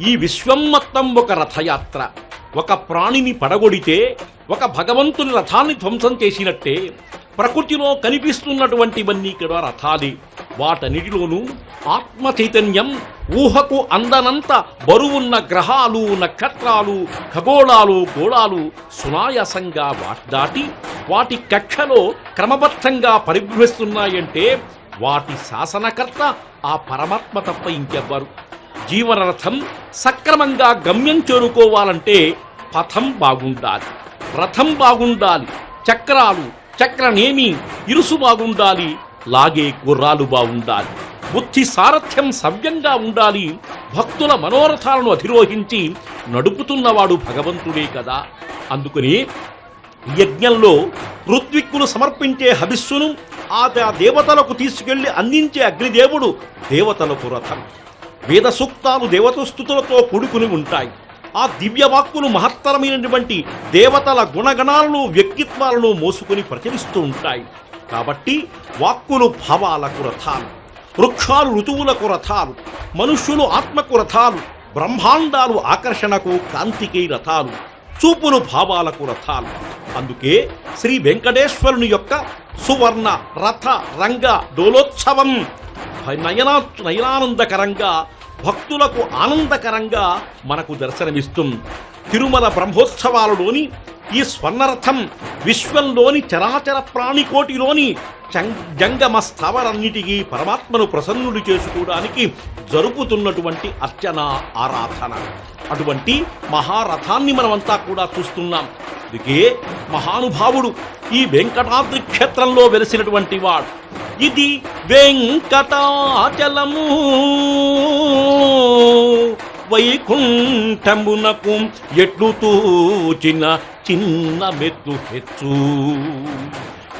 ఈ విశ్వం మొత్తం ఒక రథయాత్ర. ఒక ప్రాణిని పడగొడితే ఒక భగవంతుని రథాన్ని ధ్వంసం చేసినట్టే ప్రకృతిలో కనిపిస్తున్నటువంటివన్నీ కూడా రథాలే. వాటన్నిటిలోనూ ఆత్మ చైతన్యం ఊహకు అందనంత బరువున్న గ్రహాలు, నక్షత్రాలు, ఖగోళాలు, గోళాలు సునాయాసంగా దాటి వాటి కక్షలో క్రమబద్ధంగా పరిభ్రమిస్తున్నాయంటే వాటి శాసనకర్త ఆ పరమాత్మ తప్ప ఇంకెవ్వరు. జీవనరథం సక్రమంగా గమ్యం చేరుకోవాలంటే పథం బాగుండాలి, రథం బాగుండాలి, చక్రనేమి ఇరుసు బాగుండాలి, లాగే గుర్రాలు బాగుండాలి, బుద్ధి సారథ్యం సవ్యంగా ఉండాలి. భక్తుల మనోరథాలను అధిరోహించి నడుపుతున్నవాడు భగవంతుడే కదా. అందుకని యజ్ఞంలో ఋత్విక్కులు సమర్పించే హవిస్సును ఆ దేవతలకు తీసుకెళ్లి అందించే అగ్నిదేవుడు దేవతలకు రథం. వేద సూక్తాలు దేవతస్తుతులతో కూడుకుని ఉంటాయి. ఆ దివ్యవాక్కులు మహత్తరమైనటువంటి దేవతల గుణగణాలను, వ్యక్తిత్వాలను మోసుకుని ప్రచరిస్తూ ఉంటాయి. కాబట్టి వాక్కులు భావాలకు రథాలు, వృక్షాలు ఋతువులకు రథాలు, మనుష్యులు ఆత్మకు రథాలు, బ్రహ్మాండాలు ఆకర్షణకు కాంతికి రథాలు, చూపులు భావాలకు రథాలు. అందుకే శ్రీ వెంకటేశ్వరుని యొక్క సువర్ణ రథ రంగ డోలోత్సవం నయనానందకరంగా, భక్తులకు ఆనందకరంగా మనకు దర్శనమిస్తుంది. తిరుమల బ్రహ్మోత్సవాలలోని ఈ స్వర్ణరథం విశ్వంలోని చరాచర ప్రాణికోటిలోని జంగమ స్థావరన్నిటికీ పరమాత్మను ప్రసన్నుడు చేసుకోవడానికి జరుపుతున్నటువంటి అర్చన, ఆరాధన. అటువంటి మహారథాన్ని మనమంతా కూడా చూస్తున్నాం. అందుకే మహానుభావుడు ఈ వెంకటాద్రి క్షేత్రంలో వెలిసినటువంటి వాడు. ఇది వెంకటాచలము వైకుంఠమునకు ఎట్లు తూచిన చిన్న మెత్తు హెచ్చు.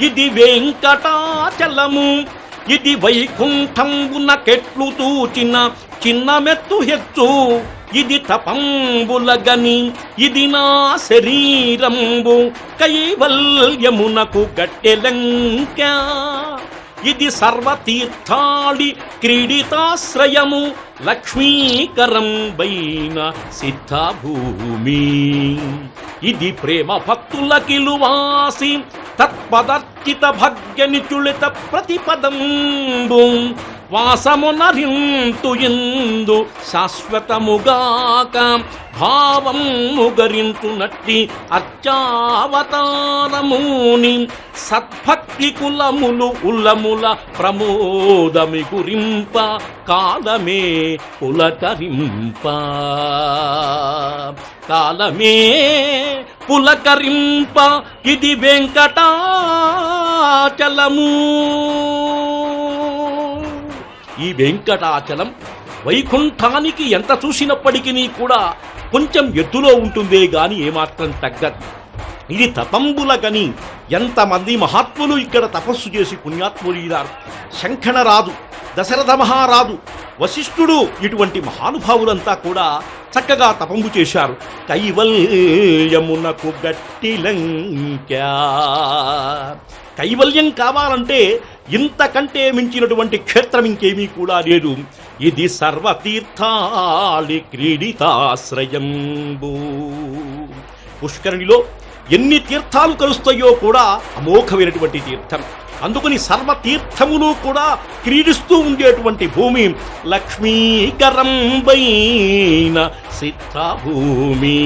ఇది వెంకటాచలము, ఇది వైకుంఠంబునకెట్లు తూచిన చిన్న మెత్తు హెచ్చు. ఇది తపంబులగని ఇది నా శరీరంబు కైవల్యమునకు గట్టెలంక. ఇది సర్వతీర్థాళి క్రీడితాశ్రయము లక్ష్మీకరం బైన సిద్ధభూమి. ఇది ప్రేమ భక్తుల కిలువాసి తత్పదర్చిత భగ్యనిచుళిత ప్రతిపదంబు వాసమునరింతు ఇందు శాశ్వతముగాక భావము గరించునట్టి అర్చావతారముని సద్భక్తి కులములు ఉల్లముల ప్రమోదమి గురింప కాలమే పులకరింప. కాలమే పులకరింప. ఇది వెంకటాచలము. ఈ వెంకటాచలం వైకుంఠానికి ఎంత చూసినప్పటికీ కూడా కొంచెం ఎత్తులో ఉంటుందే గాని ఏమాత్రం తగ్గదు. ఇది తపంబులగని ఎంతమంది మహాత్ములు ఇక్కడ తపస్సు చేసి పుణ్యాత్ములీరారు. శంఖణరాజు, దశరథ మహారాజు, వశిష్ఠుడు, ఇటువంటి మహానుభావులంతా కూడా చక్కగా తపంబు చేశారు. కైవల్యమునకు గట్టిలంక. కైవల్యం కావాలంటే ఇంతకంటే మించినటువంటి క్షేత్రం ఇంకేమీ కూడా లేదు. ఇది సర్వతీర్థాళి క్రీడితాశ్రయంబు. పుష్కరిణిలో ఎన్ని తీర్థాలు కలుస్తాయో కూడా అమోఘమైనటువంటి తీర్థం. అందుకని సర్వ తీర్థములు కూడా క్రీడిస్తూ ఉండేటువంటి భూమి లక్ష్మీకరంబైన సిద్ధభూమి.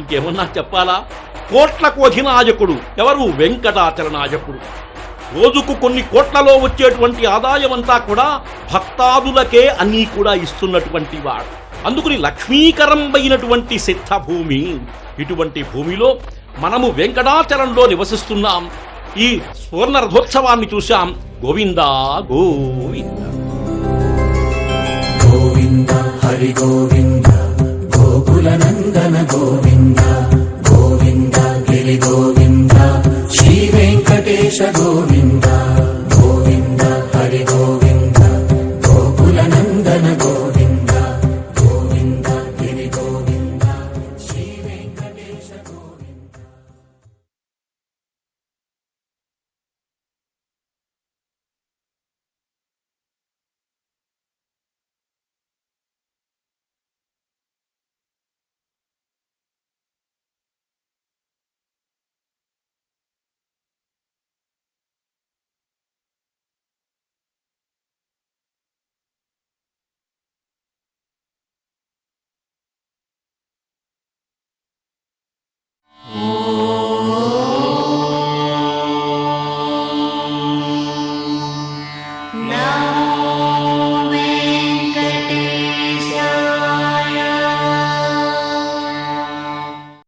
ఇంకేమన్నా చెప్పాలా? కోట్లకు అధినాయకుడు ఎవరు? వెంకటాచలనాయకుడు. రోజుకు కొన్ని కోట్లలో వచ్చేటువంటి ఆదాయం అంతా కూడా భక్తాదులకే అన్నీ కూడా ఇస్తున్నటువంటి వాడు. అందుకని లక్ష్మీకరంబైనటువంటి సిద్ధభూమి. ఇటువంటి భూమిలో మనము వెంకటాచలంలో నివసిస్తున్నాం. ఈ స్వర్ణ రథోత్సవాన్ని చూశాం. గోవిందా గోవింద గోవింద హరి గోవింద గోకుల నందన గోవింద గోవింద గిరి గోవింద శ్రీ వెంకటేశ గోవింద గోవింద హరి గోవింద గోకుల నందన గోవింద గోవింద గిరి గోవింద శ్రీ వెంకటేశ గోవింద. నా